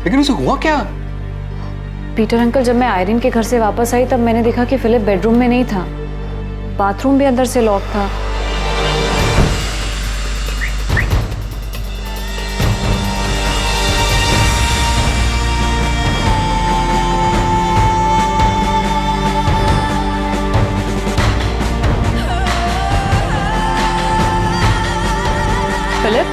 लेकिन उसे हुआ क्या? पीटर अंकल, जब मैं आयरिन के घर से वापस आई तब मैंने देखा कि फिलिप बेडरूम में नहीं था, बाथरूम भी अंदर से लॉक था। Philip,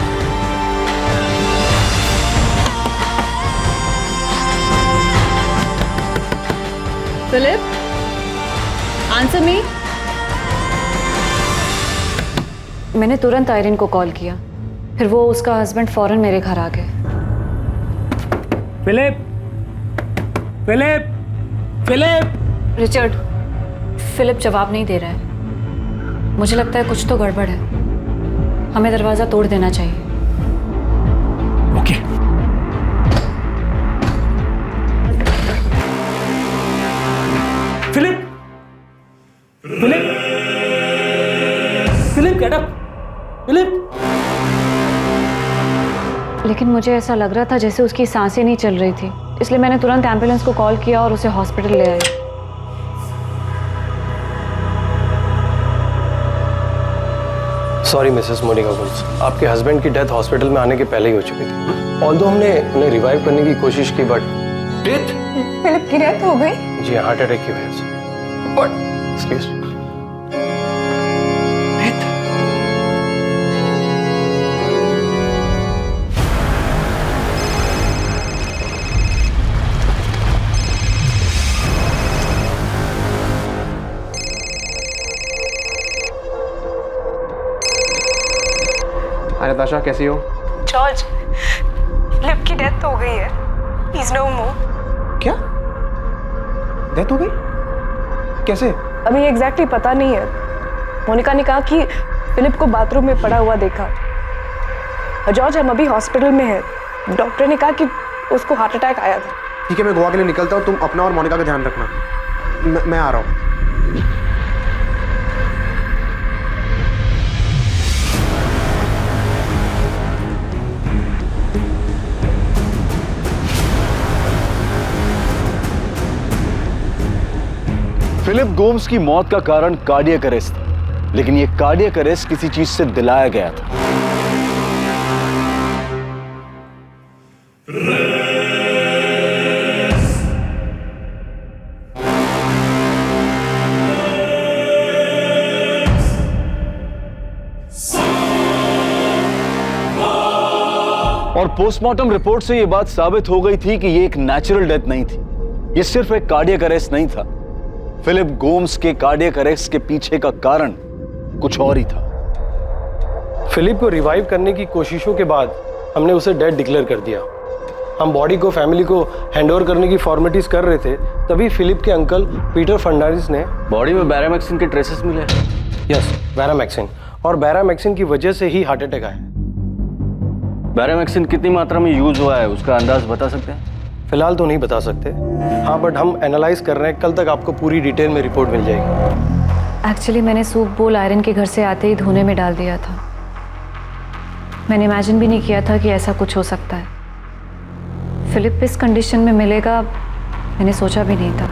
Philip, answer me. मैंने तुरंत आयरिन को कॉल किया, फिर वो उसका हस्बैंड फौरन मेरे घर आ गए। Philip, Philip, Philip. Richard, Philip जवाब नहीं दे रहा है। मुझे लगता है कुछ तो गड़बड़ है, हमें दरवाजा तोड़ देना चाहिए। Okay. Philip, Philip, Philip, get up, Philip. लेकिन मुझे ऐसा लग रहा था जैसे उसकी सांसें नहीं चल रही थी, इसलिए मैंने तुरंत एम्बुलेंस को कॉल किया और उसे हॉस्पिटल ले आई। सॉरी मिसेस मोनिका गुल्स, आपके हस्बैंड की डेथ हॉस्पिटल में आने के पहले ही हो चुकी थी। ऑल्दो हमने उन्हें रिवाइव करने की कोशिश की, बट डेथ? फिलिप की डेथ हो गई? जी, हार्ट अटैक की वजह से। What? Excuse me. हाय नताशा, कैसी हो? जॉर्ज, फिलिप की डेथ हो गई है। He is no more. क्या? डेथ हो गई? कैसे? अभी एग्जैक्टली पता नहीं है। मोनिका ने कहा कि फिलिप को बाथरूम में पड़ा हुआ देखा। जॉर्ज, हम अभी हॉस्पिटल में हैं। डॉक्टर ने कहा कि उसको हार्ट अटैक आया था। ठीक है, मैं गोवा के लिए निकलता हूँ, तुम अपना और मोनिका का ध्यान रखना। मैं आ रहा हूँ। फिलिप गोम्स की मौत का कारण कार्डियक अरेस्ट था, लेकिन यह कार्डियक अरेस्ट किसी चीज से दिलाया गया था। और पोस्टमार्टम रिपोर्ट से यह बात साबित हो गई थी कि यह एक नेचुरल डेथ नहीं थी, यह सिर्फ एक कार्डियक अरेस्ट नहीं था। फिलिप गोम्स के कार्डियक अरेस्ट के पीछे का कारण कुछ और ही था। फिलिप को रिवाइव करने की कोशिशों के बाद हमने उसे डेड डिक्लेयर कर दिया। हम बॉडी को फैमिली को हैंडओवर करने की फॉर्मेलिटीज कर रहे थे, तभी फिलिप के अंकल पीटर फर्नांडिस ने बॉडी में बैरामैक्सिन के ट्रेसेस मिले। यस, बैरामैक्सिन, और बैरामैक्सिन की वजह से ही हार्ट अटैक आया। बैरामैक्सिन कितनी मात्रा में यूज हुआ है उसका अंदाज बता सकते हैं? फिलहाल तो नहीं बता सकते, हाँ, बट हम एनालाइज कर रहे हैं। कल तक आपको पूरी डिटेल में रिपोर्ट मिल जाएगी। एक्चुअली मैंने सूप बोल आयरन के घर से आते ही धोने में डाल दिया था। मैंने इमेजिन भी नहीं किया था कि ऐसा कुछ हो सकता है। फिलिप इस कंडीशन में मिलेगा मैंने सोचा भी नहीं था।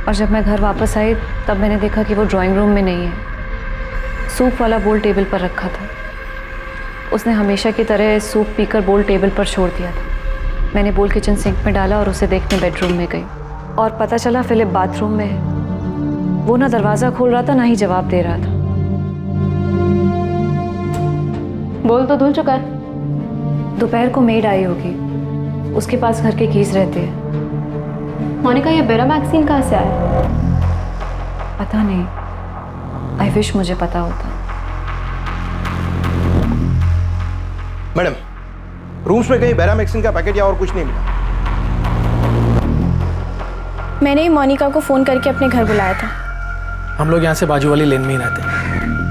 और जब मैं घर वापस आई तब मैंने देखा कि वो ड्राइंग रूम में नहीं है। सूप वाला बोल टेबल पर रखा था। उसने हमेशा की तरह सूप पीकर बोल टेबल पर छोड़ दिया था। मैंने बोल किचन सिंक में डाला और उसे देखने बेडरूम में गई और पता चला फिलिप बाथरूम में है। वो ना दरवाज़ा खोल रहा था ना ही जवाब दे रहा था। बोल तो धुल चुका है। दोपहर को मेड आई होगी, उसके पास घर के कीज रहते हैं। मोनिका, ये बेरा मैक्सिन कहाँ से आया? पता नहीं, आई विश मुझे पता होता। मैडम, रूम्स में कहीं बेरामेक्सिन का पैकेट या और कुछ नहीं मिला। मैंने ही मोनिका को फ़ोन करके अपने घर बुलाया था। हम लोग यहाँ से बाजू वाली लेन में ही रहते हैं।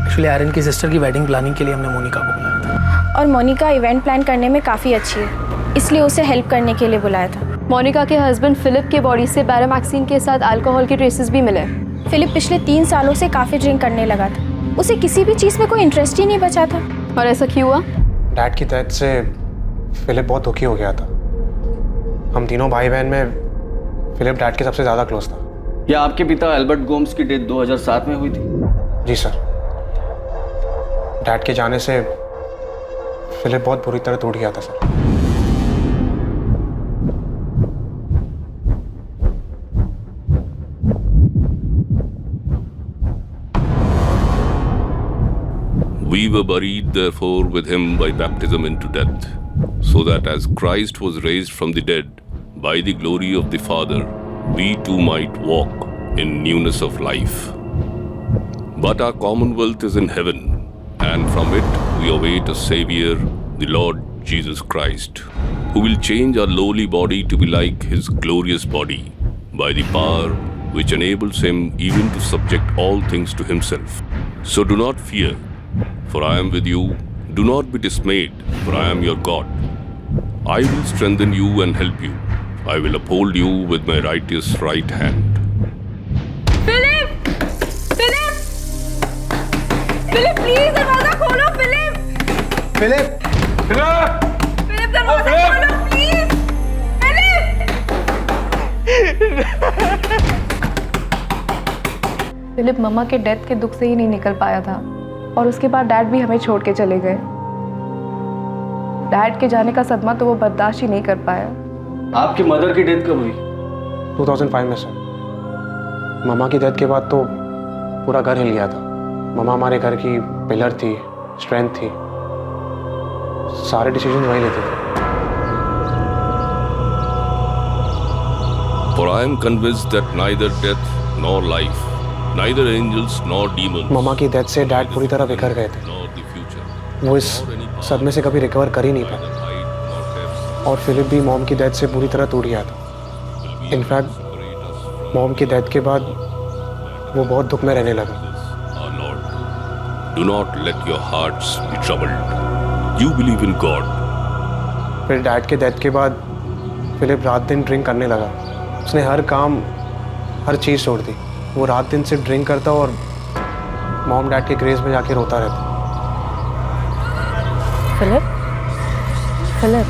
एक्चुअली आयरन की सिस्टर की वेडिंग प्लानिंग के लिए हमने मोनिका को बुलाया था। और मोनिका इवेंट प्लान करने में काफ़ी अच्छी है, इसलिए उसे हेल्प करने के लिए बुलाया था। मोनिका के हस्बैंड फिलिप के बॉडी से बेरामैक्सिन के साथ अल्कोहल के ट्रेसेस भी मिले। फिलिप पिछले 3 सालों से काफ़ी ड्रिंक करने लगा था। उसे किसी भी चीज़ में कोई इंटरेस्ट ही नहीं बचा था। और ऐसा क्यों हुआ? डैड की डेथ से फिलिप बहुत दुखी हो गया था। हम तीनों भाई बहन में फिलिप डैड के सबसे ज़्यादा क्लोज था। या आपके पिता एल्बर्ट गोम्स की डेथ 2007 में हुई थी? जी सर। डैड के जाने से फिलिप बहुत बुरी तरह टूट गया था sir. We were buried therefore with him by baptism into death, so that as Christ was raised from the dead by the glory of the Father, we too might walk in newness of life. But our commonwealth is in heaven, and from it we await a Savior, the Lord Jesus Christ, who will change our lowly body to be like his glorious body, by the power which enables him even to subject all things to himself. So do not fear, for I am with you. Do not be dismayed, for I am your God. I will strengthen you and help you. I will uphold you with my righteous right hand. Philip! Philip! Philip please दरवाजा खोलो Philip! Philip! Philip! Philip दरवाजा खोलो please! Philip मम्मा के death के दुख से ही नहीं निकल पाया था और उसके बाद डैड भी हमें छोड़ के चले गए। डैड के जाने का सदमा तो वो बर्दाश्त ही नहीं कर पाया। आपकी मदर की डेथ कब हुई? 2005 में सर। मामा की डेथ के बाद तो पूरा घर हिल गया था। मामा हमारे घर की पिलर थी, स्ट्रेंथ थी। सारे डिसीजन वही लेते थे। For I am convinced that neither death nor life, neither angels nor demons, मामा की डेथ से डैड पूरी तरह बिखर गए थे। वो इस सदमे से कभी रिकवर कर ही नहीं पाए। और फिलिप भी मॉम की डेथ से पूरी तरह टूट गया था। इनफैक्ट मॉम की डेथ के बाद वो बहुत दुख में रहने लगा। do not let your hearts be troubled. You believe in God. फिर डैड के डेथ के बाद फिलिप रात दिन ड्रिंक करने लगा। उसने हर काम, हर चीज़ छोड़ दी। वो रात दिन सिर्फ ड्रिंक करता और मॉम डैड के ग्रेव में जाके रोता रहता। फिलिप? फिलिप?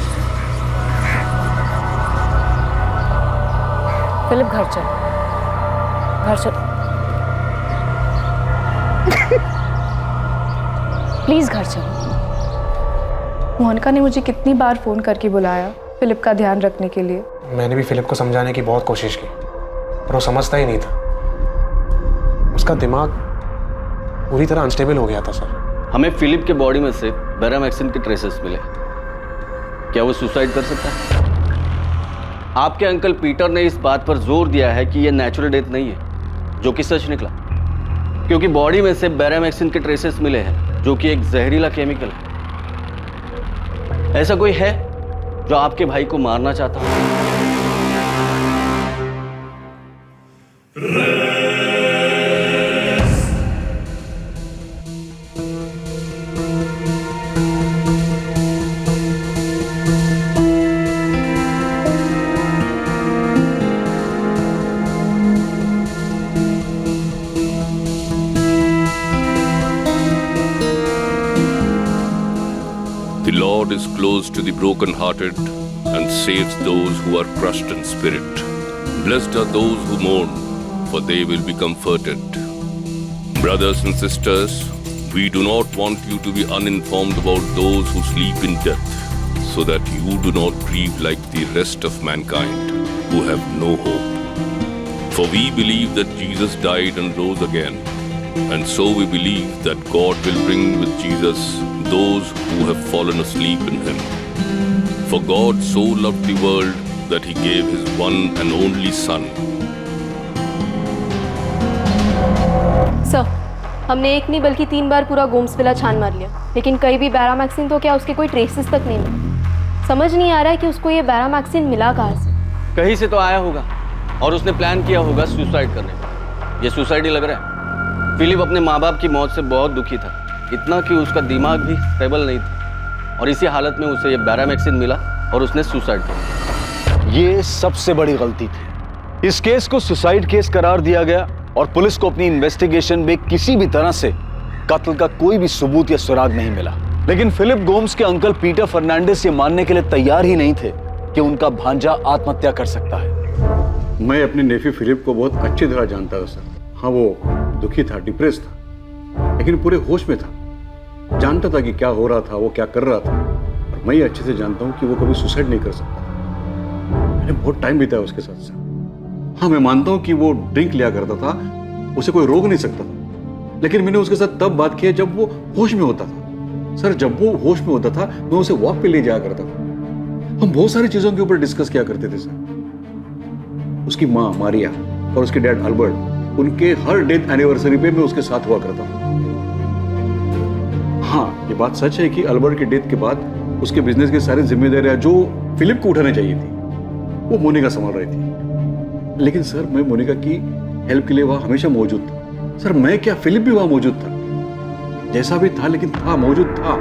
फिलिप घर चल, घर चल। प्लीज घर चल। मोनिका ने मुझे कितनी बार फोन करके बुलाया फिलिप का ध्यान रखने के लिए। मैंने भी फिलिप को समझाने की बहुत कोशिश की, पर वो समझता ही नहीं था। उसका दिमाग पूरी तरह अनस्टेबल हो गया था सर। हमें फिलिप के बॉडी में से बेरामैक्सिन के ट्रेसेस मिले। क्या वो सुसाइड कर सकता है? आपके अंकल पीटर ने इस बात पर जोर दिया है कि यह नेचुरल डेथ नहीं है, जो कि सच निकला, क्योंकि बॉडी में से बेरामैक्सिन के ट्रेसेस मिले हैं, जो कि एक जहरीला केमिकल है। ऐसा कोई है जो आपके भाई को मारना चाहता हो? The to the broken-hearted and saves those who are crushed in spirit. Blessed are those who mourn, for they will be comforted. Brothers and sisters, we do not want you to be uninformed about those who sleep in death, so that you do not grieve like the rest of mankind who have no hope. For we believe that Jesus died and rose again, and so we believe that God will bring with Jesus those who have fallen asleep in him. For God so loved the world that he gave his one and only Son. Sir, हमने एक नहीं बल्कि 3 बार पूरा Gomes villa छान मार लिया, लेकिन कहीं भी बैरामैक्सिन तो क्या उसके कोई ट्रेसेस तक नहीं मिले। समझ नहीं आ रहा है कि उसको ये बैरामैक्सिन मिला कहाँ से। कहीं से तो आया होगा और उसने प्लान किया होगा सुसाइड करने का। ये सुसाइड ही लग रहा है। फिलिप अपने माँ बाप की मौत से बहुत दुखी था, इतना कि उसका दिमाग भी स्टेबल नहीं था, और इसी हालत में उसे ये बैरामैक्सिन मिला और उसने सुसाइड किया। ये सबसे बड़ी गलती थी। इस केस को सुसाइड केस करार दिया गया और पुलिस को अपनी इन्वेस्टिगेशन में किसी भी तरह से कत्ल का कोई भी सबूत या सुराग नहीं मिला। लेकिन फिलिप गोम्स के अंकल पीटर फर्नांडिस ये मानने के लिए तैयार ही नहीं थे कि उनका भांजा आत्महत्या कर सकता है। मैं अपने नेफी फिलिप को बहुत अच्छी तरह जानता था सर। हाँ, वो दुखी था, डिप्रेस था, लेकिन पूरे होश में था। जानता था कि क्या हो रहा था, वो क्या कर रहा था, और मैं अच्छे से जानता हूँ कि वो कभी सुसाइड नहीं कर सकता। मैंने बहुत टाइम बिताया उसके साथ सर। हाँ, मैं मानता हूँ कि वो ड्रिंक लिया करता था, उसे कोई रोक नहीं सकता था, लेकिन मैंने उसके साथ तब बात की जब वो होश में होता था। सर, जब वो होश में होता था मैं उसे वॉक पे ले जाया करता था। हम बहुत सारी चीजों के ऊपर डिस्कस किया करते थे सर। उसकी माँ मारिया और उसके डैड अल्बर्ट, उनके हर डेथ एनिवर्सरी पे मैं उसके साथ हुआ करता था। हाँ, ये बात सच है कि अल्बर्ट के डेथ के बाद उसके बिजनेस की सारी जिम्मेदारियां जो फिलिप को उठानी चाहिए थी वो मोनिका संभाल रही थी। लेकिन सर, मैं मोनिका की हेल्प के लिए वहां हमेशा मौजूद था। सर, मैं क्या, फिलिप भी वहां मौजूद था, जैसा भी था, लेकिन था, मौजूद था।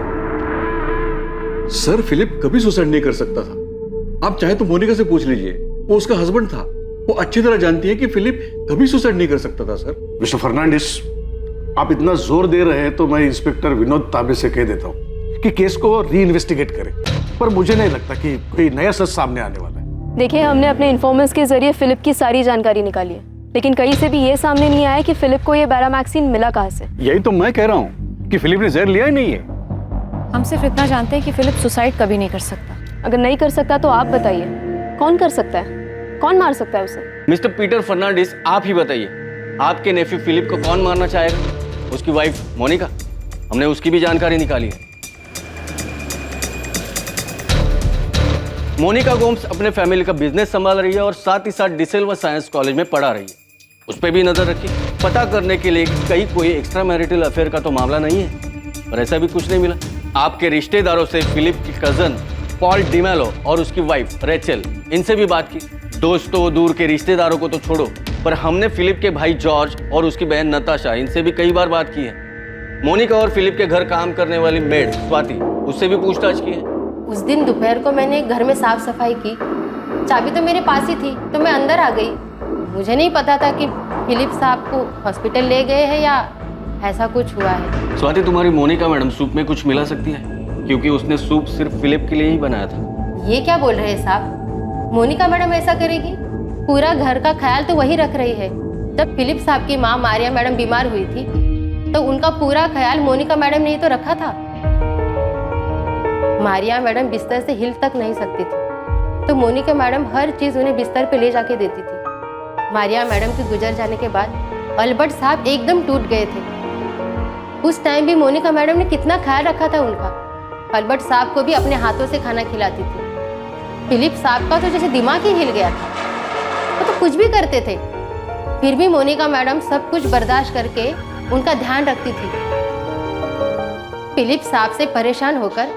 सर, फिलिप कभी सुसाइड नहीं कर सकता था। आप चाहे तो मोनिका से पूछ लीजिए, वो उसका हस्बैंड था। वो अच्छी तरह जानती है कि फिलिप कभी सुसाइड नहीं कर सकता था। सर, मिस्टर फर्नांडिस, आप इतना जोर दे रहे हैं तो मैं इंस्पेक्टर विनोद तांबे से कह देता हूँ कि केस को री इन्वेस्टिगेट करें, पर मुझे नहीं लगता कि कोई नया सच सामने आने वाला है। देखिए, हमने अपने इन्फॉर्मर्स के जरिए फिलिप की सारी जानकारी निकाली है, लेकिन कहीं से भी ये सामने नहीं आया कि फिलिप को ये बैरामैक्सिन मिला कहाँ से। यही तो मैं कह रहा हूँ कि फिलिप ने जहर लिया ही नहीं है। हम सिर्फ इतना जानते हैं कि फिलिप सुसाइड कभी नहीं कर सकता। अगर नहीं कर सकता तो आप बताइए, कौन कर सकता है, कौन मार सकता है उसे? मिस्टर पीटर फर्नांडिस, आप ही बताइए, आपके नेफ्यू फिलिप को कौन मारना चाहेगा? उसकी वाइफ मोनिका? हमने उसकी भी जानकारी निकाली है। मोनिका गोम्स अपने फैमिली का बिजनेस संभाल रही है और साथ ही साथ डिसेल्वा साइंस कॉलेज में पढ़ा रही है। उस पर भी नजर रखी, पता करने के लिए कहीं कोई एक्स्ट्रा मैरिटल अफेयर का तो मामला नहीं है, पर ऐसा भी कुछ नहीं मिला। आपके रिश्तेदारों से फिलिप की कजन पॉल डिमेलो और उसकी वाइफ रेचल, इनसे भी बात की। दोस्तों, दूर के रिश्तेदारों को तो छोड़ो, पर हमने फिलिप के भाई जॉर्ज और उसकी बहन नताशा, इनसे भी कई बार बात की है। मोनिका और फिलिप के घर काम करने वाली मेड स्वाति, उससे भी पूछताछ की है। उस दिन दोपहर को मैंने घर में साफ सफाई की, चाबी तो मेरे पास ही थी, तो मैं अंदर आ गई। मुझे नहीं पता था कि फिलिप साहब को हॉस्पिटल ले गए हैं या ऐसा कुछ हुआ है। स्वाति, तुम्हारी मोनिका मैडम सूप में कुछ मिला सकती है, क्योंकि उसने सूप सिर्फ फिलिप के लिए ही बनाया था। ये क्या बोल रहे हैं साहब? मोनिका मैडम ऐसा करेगी? पूरा घर का ख्याल तो वही रख रही है। जब फिलिप साहब की माँ मारिया मैडम बीमार हुई थी तो उनका पूरा ख्याल मोनिका मैडम ने ही तो रखा था। मारिया मैडम बिस्तर से हिल तक नहीं सकती थी, तो मोनिका मैडम हर चीज उन्हें बिस्तर पे ले जाके देती थी। मारिया मैडम के गुजर जाने के बाद अल्बर्ट साहब एकदम टूट गए थे। उस टाइम भी मोनिका मैडम ने कितना ख्याल रखा था उनका। अल्बर्ट साहब को भी अपने हाथों से खाना खिलाती थी। फिलिप साहब का तो जैसे दिमाग ही हिल गया था, वो तो कुछ भी करते थे, फिर भी मोनिका मैडम सब कुछ बर्दाश्त करके उनका ध्यान रखती थी। फिलिप साहब से परेशान होकर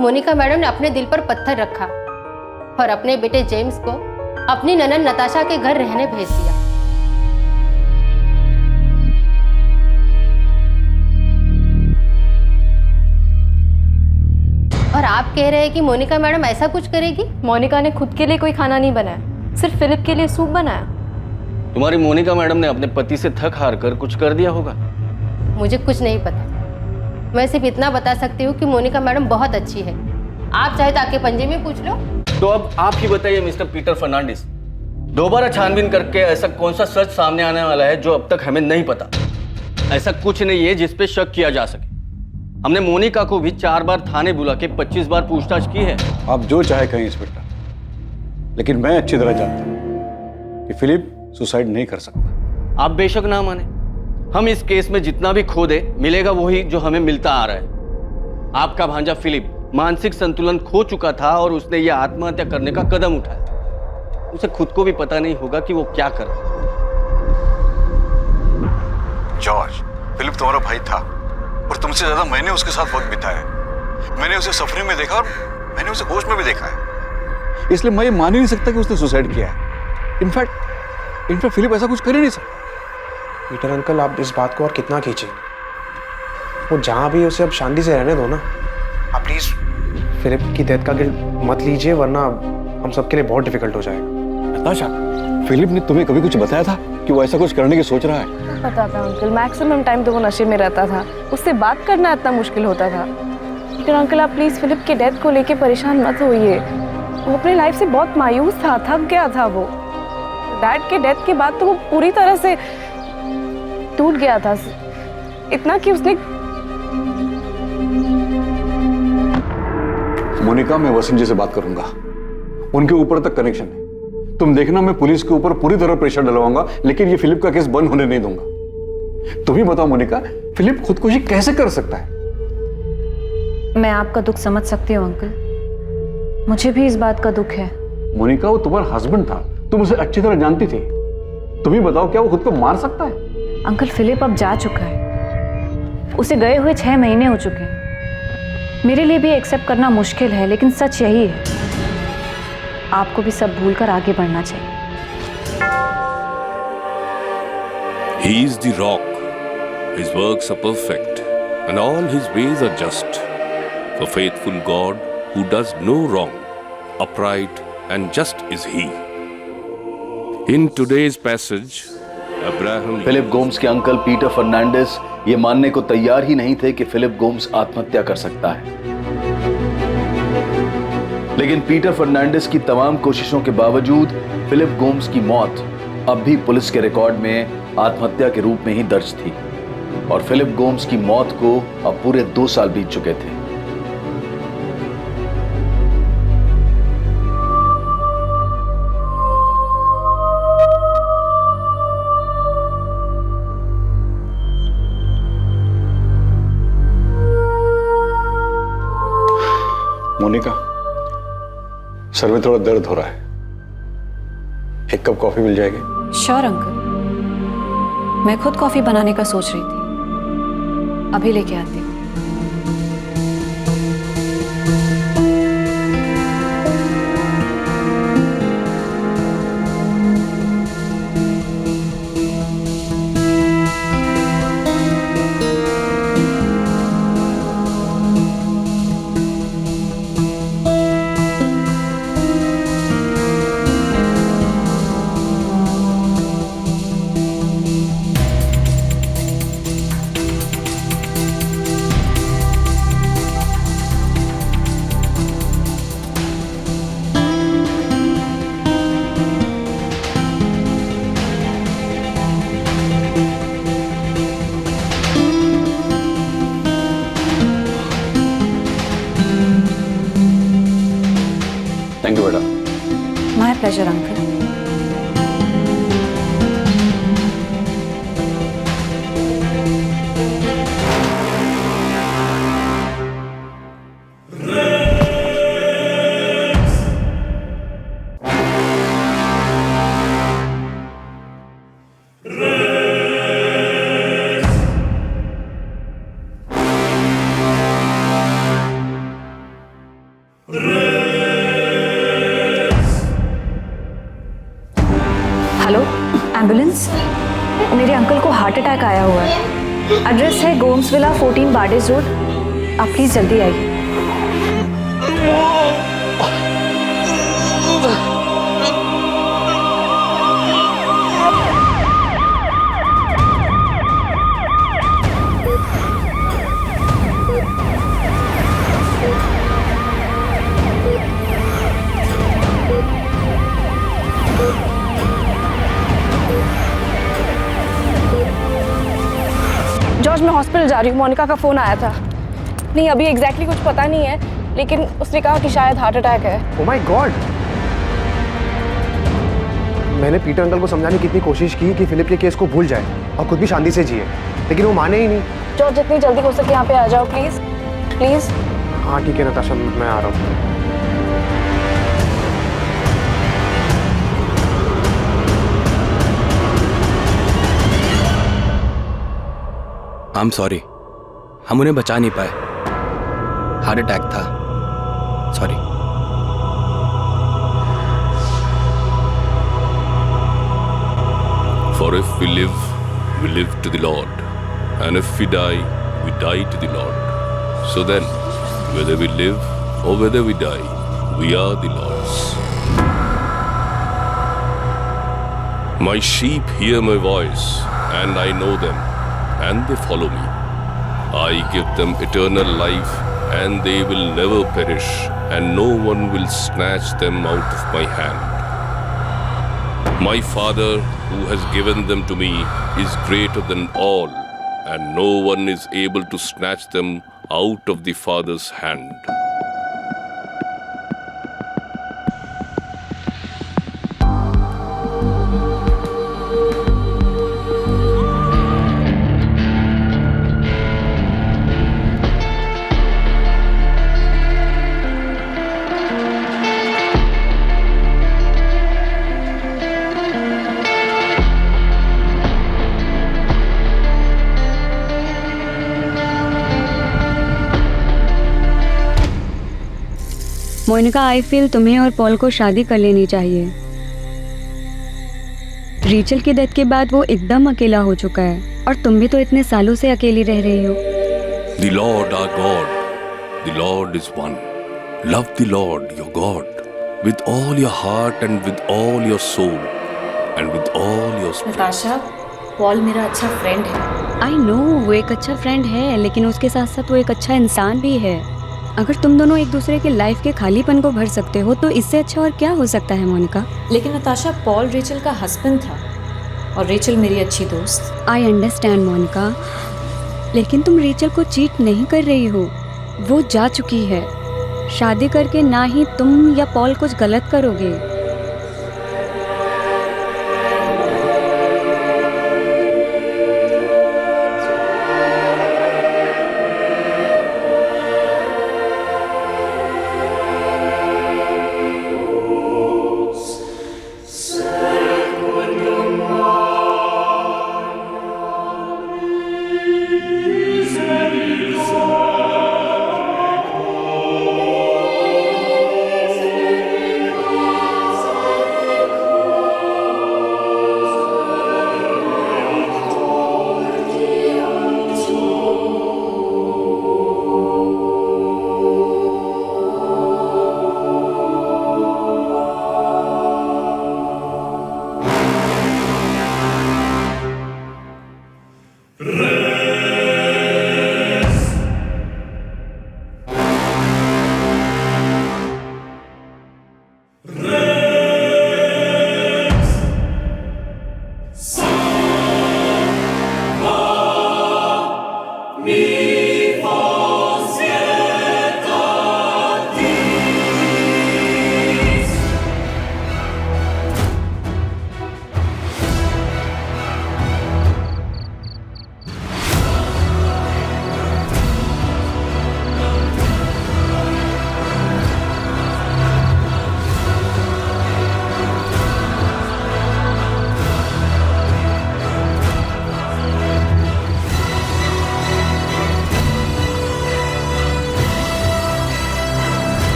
मोनिका मैडम ने अपने दिल पर पत्थर रखा और अपने बेटे जेम्स को अपनी ननद नताशा के घर रहने भेज दिया। और आप कह रहे हैं कि मोनिका मैडम ऐसा कुछ करेगी? मोनिका ने खुद के लिए कोई खाना नहीं बनाया, सिर्फ फिलिप के लिए सूप बनाया। तुम्हारी मोनिका मैडम ने अपने पति से थक हार कर कुछ कर दिया होगा। मुझे कुछ नहीं पता, मैं सिर्फ इतना बता सकती हूँ कि मोनिका मैडम बहुत अच्छी है आप चाहे तो आके पंजे में पूछ लो। तो अब आप ही बताइए मिस्टर पीटर फर्नांडिस, दोबारा छानबीन करके ऐसा कौन सा सच सामने आने वाला है जो अब तक हमें नहीं पता? ऐसा कुछ नहीं है जिस पे शक किया जा सके। हमने मोनिका को भी 4 बार थाने बुला के 25 बार पूछताछ की है। आप जो चाहे कहें इंस्पेक्टर, लेकिन मैं अच्छी तरह जानता हूं कि फिलिप सुसाइड नहीं कर सकता। आप बेशक ना माने, हम इस केस में जितना भी खो दे मिलेगा वही जो हमें मिलता आ रहा है। आपका भांजा फिलिप मानसिक संतुलन खो चुका था और उसने यह आत्महत्या करने का कदम उठाया। उसे खुद को भी पता नहीं होगा कि वो क्या कर रहा है। जॉर्ज, फिलिप तुम्हारा भाई था और तुमसे ज्यादा मैंने उसके साथ वक्त बिताया है। मैंने उसे सफरिंग में देखा और मैंने उसे होश में भी देखा है, इसलिए मैं ये मान ही नहीं सकता कि उसने सुसाइड किया है। इनफैक्ट फिलिप ऐसा कुछ कर ही नहीं सकता। पीटर अंकल, आप इस बात को और कितना खींचेंगे? वो जहाँ भी उसे अब शांति से रहने दो ना। आप प्लीज फिलिप की डेथ का गिल्ट मत लीजिए, वरना हम सबके लिए बहुत डिफिकल्ट हो जाएगा। नताशा, फिलिप ने तुम्हें कभी कुछ बताया था कि वो ऐसा कुछ करने की सोच रहा है? पता था अंकल, मैक्सिमम टाइम तो वो नशे में रहता था। उससे बात करना इतना मुश्किल होता था। लेकिन अंकल, आप प्लीज फिलिप के डेथ को लेके परेशान मत होइए। वो अपनी लाइफ से बहुत मायूस था, थक गया था। वो डैड के डेथ के बाद तो वो पूरी तरह से टूट गया था, इतना कि उसने। मोनिका, मैं वसीम जी से बात करूंगा, उनके ऊपर तक कनेक्शन है। तुम देखना, मैं पुलिस के ऊपर पूरी तरह प्रेशर डलवाऊंगा, लेकिन ये फिलिप का केस बंद होने नहीं दूंगा। तुम ही बताओ मोनिका, फिलिप खुदकुशी कैसे कर सकता है? मैं आपका दुख समझ सकती हूँ अंकल, मुझे भी इस बात का दुख है। मोनिका, वो तुम्हारा हस्बैंड था, तुम उसे अच्छी तरह जानती थी। तुम ही बताओ, क्या वो खुद को मार सकता है? अंकल, फिलिप अब जा चुका है, उसे गए हुए 6 महीने हो चुके हैं। मेरे लिए भी एक्सेप्ट करना मुश्किल है, लेकिन सच यही है। आपको भी सब भूलकर आगे बढ़ना चाहिए। He is the rock. His works are perfect, and all his ways are just. A faithful God who does no wrong, upright and just is he. In today's passage, Abraham. Philip Gomes के uncle Peter Fernandes ये मानने को तैयार ही नहीं थे कि Philip Gomes आत्महत्या कर सकता है। लेकिन पीटर फर्नांडिस की तमाम कोशिशों के बावजूद फिलिप गोम्स की मौत अब भी पुलिस के रिकॉर्ड में आत्महत्या के रूप में ही दर्ज थी। और फिलिप गोम्स की मौत को अब पूरे 2 साल बीत चुके थे। मोनिका, सर में थोड़ा दर्द हो रहा है, 1 कप कॉफी मिल जाएगी? श्योर अंकल, मैं खुद कॉफी बनाने का सोच रही थी, अभी लेके आती हूँ। थैंक यू बेटा। My pleasure uncle. Hello, ambulance. मेरे अंकल को हार्ट अटैक आया हुआ है। एड्रेस है गोम्स विला 14 बार्डेज रोड। आप प्लीज जल्दी आइए। मैं हॉस्पिटल जा रही हूँ, मोनिका का फ़ोन आया था। नहीं अभी एग्जैक्टली कुछ पता नहीं है, लेकिन उसने कहा कि शायद हार्ट अटैक है। Oh my God. मैंने पीटर अंकल को समझाने की इतनी कोशिश की कि फिलिप के केस को भूल जाए और खुद भी शांति से जिए, लेकिन वो माने ही नहीं। जॉर्ज जितनी जल्दी हो सके यहाँ पे आ जाओ प्लीज प्लीज। हाँ ठीक है नताशा, मैं आ रहा हूँ। आई एम सॉरी, हम उन्हें बचा नहीं पाए, हार्ट अटैक था, sorry. For if we live to the Lord, and if we die to the Lord. So then, whether we live or whether we die, we are the Lord's. My sheep hear my voice, and I know them, and they follow me. I give them eternal life, and they will never perish, and no one will snatch them out of my hand. My Father, who has given them to me, is greater than all, and no one is able to snatch them out of the Father's hand. Monica, I feel तुम्हें और Paul को शादी कर लेनी चाहिए। रीचल की death के बाद वो एकदम अकेला हो चुका है, और तुम भी तो इतने सालों से अकेली रह रही हो। The Lord our God, the Lord is one. Love the Lord your God with all your heart and with all your soul and with all your spirit. Natasha, Paul मेरा अच्छा फ्रेंड है। आई नो वो एक अच्छा friend है, लेकिन उसके साथ साथ वो एक अच्छा इंसान भी है। अगर तुम दोनों एक दूसरे के लाइफ के खालीपन को भर सकते हो तो इससे अच्छा और क्या हो सकता है मोनिका। लेकिन नताशा, पॉल रेचल का हस्बैंड था और रेचल मेरी अच्छी दोस्त। आई अंडरस्टैंड मोनिका, लेकिन तुम रेचल को चीट नहीं कर रही हो, वो जा चुकी है। शादी करके ना ही तुम या पॉल कुछ गलत करोगे।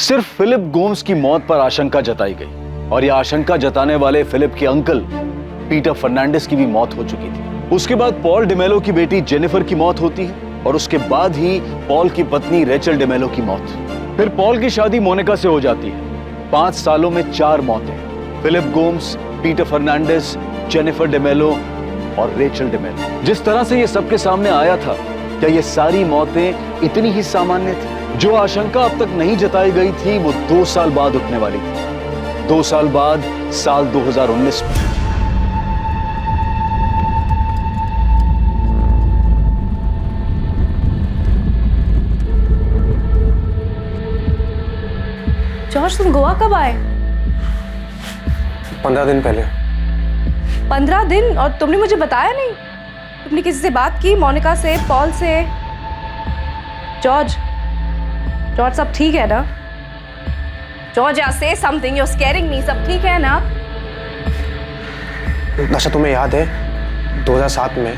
सिर्फ फिलिप गोम्स की मौत पर आशंका जताई गई, और यह आशंका जताने वाले फिलिप के अंकल पीटर फर्नांडिस की भी मौत हो चुकी थी। उसके बाद पॉल डिमेलो की बेटी जेनिफर की मौत होती है, और उसके बाद ही पॉल की पत्नी रेचल डिमेलो की मौत। फिर पॉल की शादी मोनिका से हो जाती है। 5 सालों में 4 मौतें। Philip Gomes, Peter Fernandes, Jennifer D'Mello और रेचल डिमेलो। जिस तरह से ये सबके सामने आया था, क्या ये सारी मौतें इतनी ही सामान्य थी? जो आशंका अब तक नहीं जताई गई थी वो 2 साल बाद उठने वाली थी। 2 साल बाद साल 2019 में। जॉर्ज, तुम गोवा कब आए? 15 दिन पहले। 15 दिन? और तुमने मुझे बताया नहीं? तुमने किसी से बात की? मोनिका से, पॉल से? जॉर्ज, जॉर्ज सब ठीक है ना? George, say something, you are scaring me. सब ठीक है ना? अच्छा, तुम्हें याद है 2007 में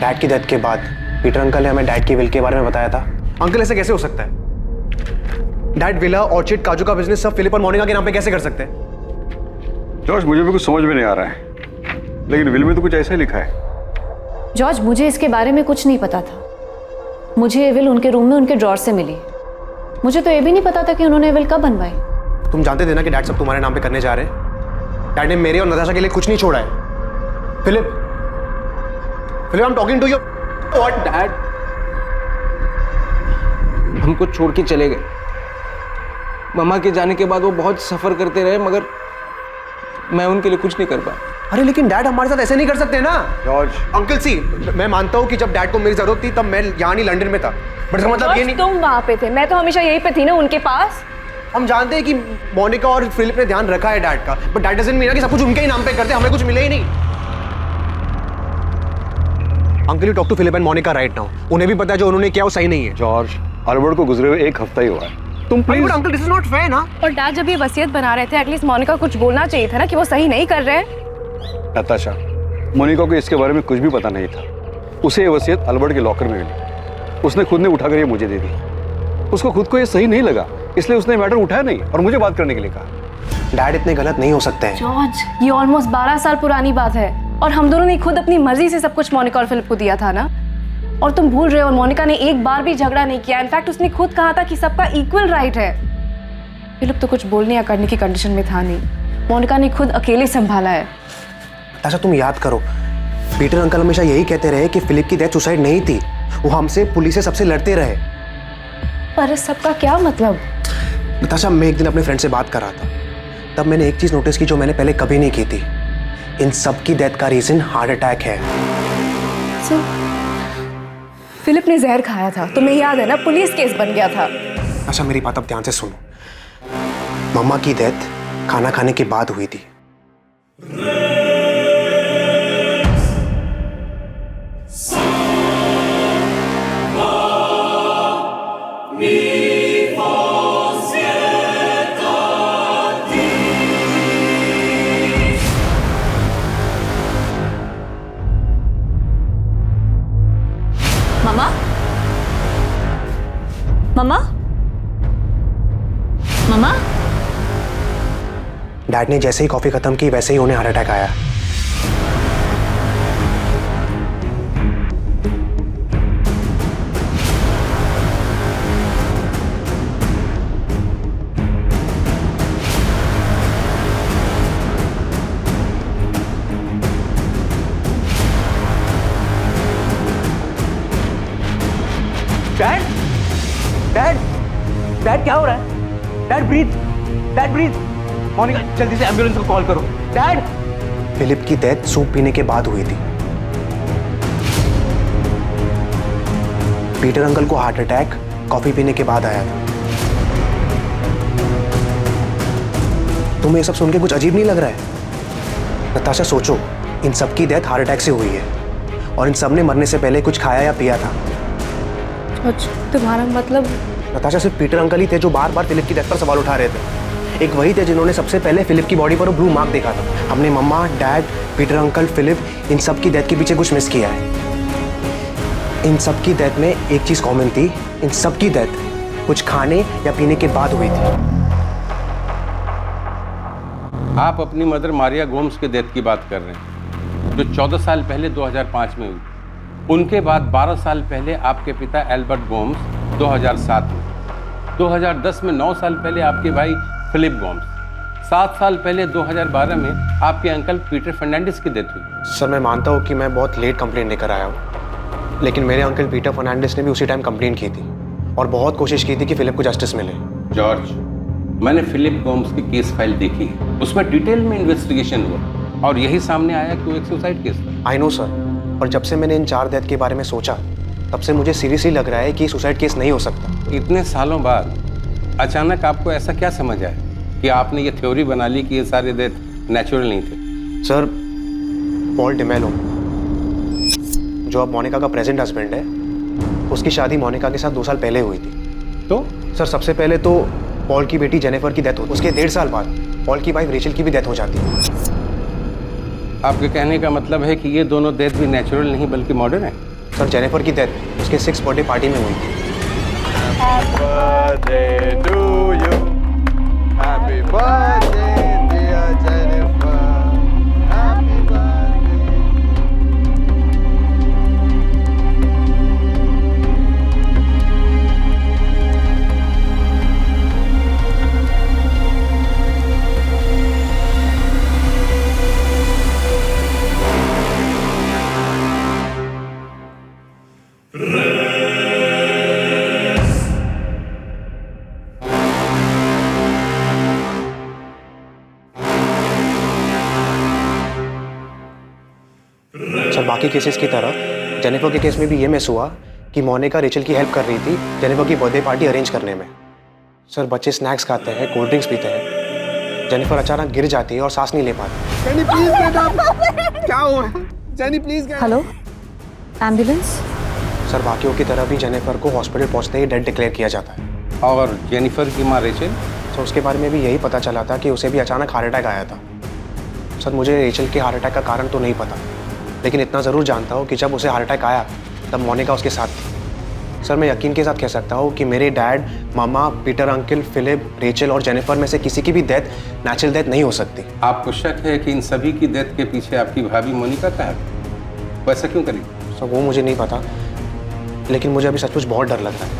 डैड की डेथ के बाद पीटर अंकल ने हमें डैड की विल के बारे में बताया था? अंकल, ऐसे कैसे हो सकता है? डैड विला, ऑर्चिड, काजू का बिजनेस सब फिलिप और मोनिका के नाम पे कैसे कर सकते हैं? जॉर्ज, मुझे भी कुछ समझ में नहीं आ रहा है, लेकिन विल में तो कुछ ऐसा ही लिखा है। जॉर्ज, मुझे इसके बारे में कुछ नहीं पता था। मुझे ये विल उनके रूम में उनके ड्रॉर से मिली। मुझे तो ये भी नहीं पता था कि उन्होंने विल कब बनवाई। तुम जानते थे ना कि डैड सब तुम्हारे नाम पे करने जा रहे हैं? डैड ने मेरे और नताशा के लिए कुछ नहीं छोड़ा है। Philip, I am talking to you. What dad? हमको छोड़ के चले गए। मम्मा के जाने के बाद वो बहुत सफर करते रहे, मगर मैं उनके लिए कुछ नहीं कर पाया। अरे लेकिन डैड हमारे साथ ऐसे नहीं कर सकते ना। जॉर्ज, अंकल सी, मैं मानता हूँ कि जब डैड को मेरी जरूरत थी तब मैं यहाँ नहीं लंदन में था, बट इसका मतलब ये नहीं। तुम वहाँ पे थे, मैं तो हमेशा यहीं पे थी ना, उनके पास। हम जानते हैं कि मोनिका और फिलिप ने ध्यान रखा है डैड का, बट डैड डजंट मीन कि सब कुछ उनके ही नाम पे करते, हमें कुछ मिले ही नहीं। Uncle, you talk to Philip and Monica right now. उन्हें भी पता है जो उन्होंने किया वो सही नहीं है। जॉर्ज, अल्बर्ट को गुजरे हुए 1 हफ्ता ही हुआ है। तुम please. Uncle, this is not fair ना। और डैड जब ये वसीयत बना रहे थे, एटलीस्ट मोनिका कुछ बोलना चाहिए था ना कि वो सही नहीं कर रहे हैं। नताशा, मोनिका को इसके बारे में कुछ भी पता नहीं था। उसे ये वसीयत अल्बर्ट के लॉकर में मिली। उसने खुद ने उठाकर ये मुझे दे दी। उसको खुद को ये सही नहीं लगा, इसलिए उसने मैटर उठाया नहीं और मुझे बात करने के लिए कहा। डैड इतने गलत नहीं हो सकते हैं। जॉर्ज, ये ऑलमोस्ट 12 साल पुरानी बात है और हम दोनों ने खुद अपनी मर्जी से सब कुछ मोनिका और फिलिप को दिया था ना। और तुम भूल रहे हो, मोनिका ने एक बार भी झगड़ा नहीं किया। इनफैक्ट उसने खुद कहा था कि सबका इक्वल राइट है। फिलिप तो कुछ बोलने या करने की कंडीशन में था नहीं। मोनिका ने खुद अकेले संभाला है। अच्छा, तुम याद करो, पीटर अंकल हमेशा यही कहते रहे कि फिलिप की डेथ सुसाइड नहीं थी, वो हमसे, पुलिस से, सबसे लड़ते रहे। पर इस सबका क्या मतलब? नताशा, मैं एक दिन अपने फ्रेंड से बात कर रहा था, तब मैंने एक चीज नोटिस की जो मैंने पहले कभी नहीं की थी। इन सब की डेथ का रीजन हार्ट अटैक है। फिलिप ने जहर खाया था, तुम्हें याद है ना? पुलिस केस बन गया था। अच्छा, मेरी बात अब ध्यान से सुनो। मम्मा की डेथ खाना खाने के बाद हुई थी। मम्मा, मम्मा, मम्मा। डैड ने जैसे ही कॉफी खत्म की वैसे ही उन्हें हार्ट अटैक आया। डैड, डैड, डैड क्या हो रहा है? Dad breathe, dad breathe. Monica, जल्दी से एम्बुलेंस को कॉल करो। डैड। फिलिप की डेथ सूप पीने के बाद हुई थी। पीटर अंकल को हार्ट अटैक कॉफी पीने के बाद आया था। तुम्हें ये सब सुन के कुछ अजीब नहीं लग रहा है? नताशा, सोचो, इन सब की डेथ हार्ट अटैक से हुई है और इन सब ने मरने से पहले कुछ खाया या पिया था। तुम्हारा मतलब? नताशा, सिर्फ पीटर अंकल ही थे जो बार बार फिलिप की डेथ पर सवाल उठा रहे थे। एक वही थे जिन्होंने सबसे पहले फिलिप की बॉडी पर वो ब्लू मार्क देखा था। हमने मम्मा, डैड, पीटर अंकल, फिलिप, इन सब की डेथ के पीछे कुछ मिस किया है। इन सब की डेथ में एक चीज कॉमन थी, इन सब की डेथ कुछ खाने या पीने के बाद हुई थी। आप अपनी मदर मारिया गोम्स के डेथ की बात कर रहे हैं, जो 14 साल पहले 2005 में हुई। उनके बाद 12 साल पहले आपके पिता एल्बर्ट गोम्स 2007 में, 2010 में 9 साल पहले आपके भाई फिलिप गोम्स, 7 साल पहले 2012 में आपके अंकल पीटर फर्नांडिस की डेथ हुई। सर, मैं मानता हूँ कि मैं बहुत लेट कंप्लेंट लेकर आया हूँ, लेकिन मेरे अंकल पीटर फर्नांडिस ने भी उसी टाइम कंप्लेंट की थी और बहुत कोशिश की थी कि फिलिप को जस्टिस मिले। जॉर्ज, मैंने फिलिप गोम्स की केस फाइल देखी है, उसमें डिटेल में इन्वेस्टिगेशन हुआ और यही सामने आया कि वो एक सुसाइड केस था। आई नो सर, पर जब से मैंने इन 4 डेथ के बारे में सोचा तब से मुझे सीरियसली लग रहा है कि सुसाइड केस नहीं हो सकता। इतने सालों बाद अचानक आपको ऐसा क्या समझ आया कि आपने ये थ्योरी बना ली कि ये सारे डेथ नेचुरल नहीं थे? सर, पॉल डिमेलो जो अब मोनिका का प्रेजेंट हस्बैंड है, उसकी शादी मोनिका के साथ 2 साल पहले हुई थी। तो सर, सबसे पहले तो पॉल की बेटी जेनिफर की डेथ होती, उसके 1.5 साल बाद पॉल की वाइफ रेचल की भी डेथ हो जाती है। आपके कहने का मतलब है कि ये दोनों डेथ भी नेचुरल नहीं बल्कि मॉडर्न है? सर, जेनिफर की डेथ उसके 6th बर्थडे पार्टी में हुई थी। सर, बाकी केसेस की तरह जेनिफर के केस में भी ये मिस हुआ कि मोनिका रेचल की हेल्प कर रही थी जेनिफर की बर्थडे पार्टी अरेंज करने में। सर, बच्चे स्नैक्स खाते हैं, कोल्ड ड्रिंक्स पीते हैं, जेनिफर अचानक गिर जाती है और सांस नहीं ले पाती। जेनी प्लीज बेटा, क्या हुआ? Jenny please. Hello, ambulance. Sir, बाकियों की तरह भी जेनिफर को हॉस्पिटल पहुंचते ही डेड डिक्लेयर किया जाता है। और जेनिफर की माँ रेचल? सर, उसके बारे में भी यही पता चला था कि उसे भी अचानक हार्ट अटैक आया था। सर, मुझे रेचल के हार्ट अटैक का कारण तो नहीं पता, लेकिन इतना ज़रूर जानता हूँ कि जब उसे हार्ट अटैक आया तब मोनिका उसके साथ थी। सर, मैं यकीन के साथ कह सकता हूँ कि मेरे डैड, मामा, पीटर अंकल, फिलिप, रेचल और जेनिफर में से किसी की भी डेथ नेचुरल डेथ नहीं हो सकती। आपको शक है कि इन सभी की डेथ के पीछे आपकी भाभी मोनिका का है? वैसा क्यों करी? सर, वो मुझे नहीं पता, लेकिन मुझे अभी सचमुच बहुत डर लग रहा है।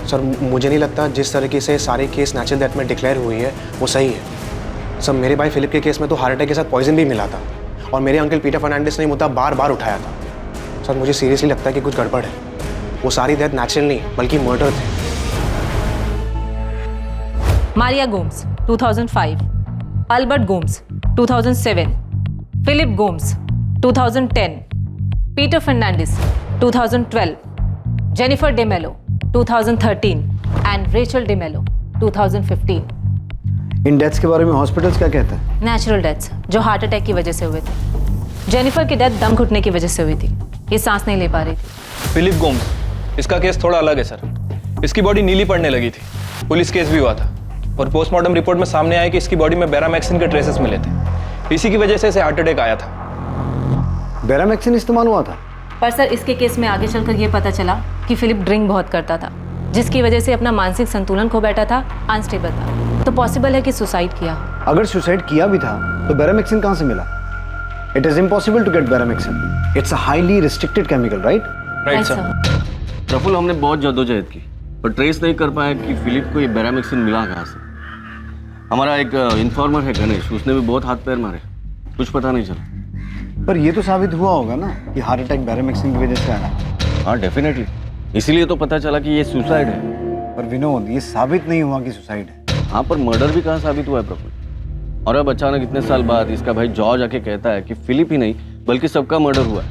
सर, मुझे नहीं लगता जिस तरीके से सारे केस नेचुरल डेथ में डिक्लेयर हुई है वो सही है। सर, मेरे भाई फिलिप के केस में तो हार्ट अटैक के साथ पॉइजन भी मिला था और मेरे अंकल पीटर फर्नांडिस ने मुद्दा बार बार उठाया था। सर, मुझे सीरियसली लगता है कि कुछ गड़बड़ है। वो सारी डेथ नेचुरल नहीं बल्कि मर्डर थे। Maria Gomes 2005, Albert Gomes 2007, Philip Gomes 2010, Peter Fernandes 2012, Jennifer DeMello 2013 and Rachel DeMello 2015। इन डेथ्स के बारे में हॉस्पिटल्स क्या कहते हैं? नेचुरल डेथ्स जो हार्ट अटैक की वजह से हुए थे। जेनिफर की डेथ दम घुटने की वजह से हुई थी, ये सांस नहीं ले पा रही थी। फिलिप गोम्स, इसका केस थोड़ा अलग है सर। इसकी बॉडी नीली पड़ने लगी थी, पुलिस केस भी हुआ था और पोस्टमार्टम रिपोर्ट में सामने आया कि इसकी बॉडी में बेरामैक्सिन के ट्रेसेस मिले थे। इसी की वजह से इसे हार्ट अटैक आया था। बेरामैक्सिन इस्तेमाल हुआ था? पर सर, इसके केस में आगे चलकर ये पता चला कि फिलिप ड्रिंक बहुत करता था, जिसकी वजह से अपना मानसिक संतुलन खो बैठा था, अनस्टेबल था। तो पॉसिबल है कि सुसाइड किया। अगर सुसाइड किया भी था तो बेरामैक्सिन कहाँ से मिला? It is impossible to get Beramaxin. It's a highly restricted chemical, right? Right sir. Prafull, हमने बहुत जद्दोजहद की पर ट्रेस नहीं कर पाया कि फिलिप को ये बेरामैक्सिन मिला कहाँ से। हमारा एक इन्फॉर्मर है गणेश, उसने भी बहुत हाथ पैर मारे, कुछ पता नहीं चला। पर ये तो साबित हुआ होगा ना कि हार्ट अटैक बेरामैक्सिन की वजह से आया। हाँ, डेफिनेटली, इसीलिए तो पता चला कि ये सुसाइड है। पर विनोद, ये साबित नहीं हुआ कि सुसाइड है। हाँ, पर मर्डर भी कहाँ साबित हुआ है प्रफुल्ल? और अब अचानक इतने साल बाद इसका भाई जॉर्ज आके कहता है कि फिलिप ही नहीं बल्कि सबका मर्डर हुआ है।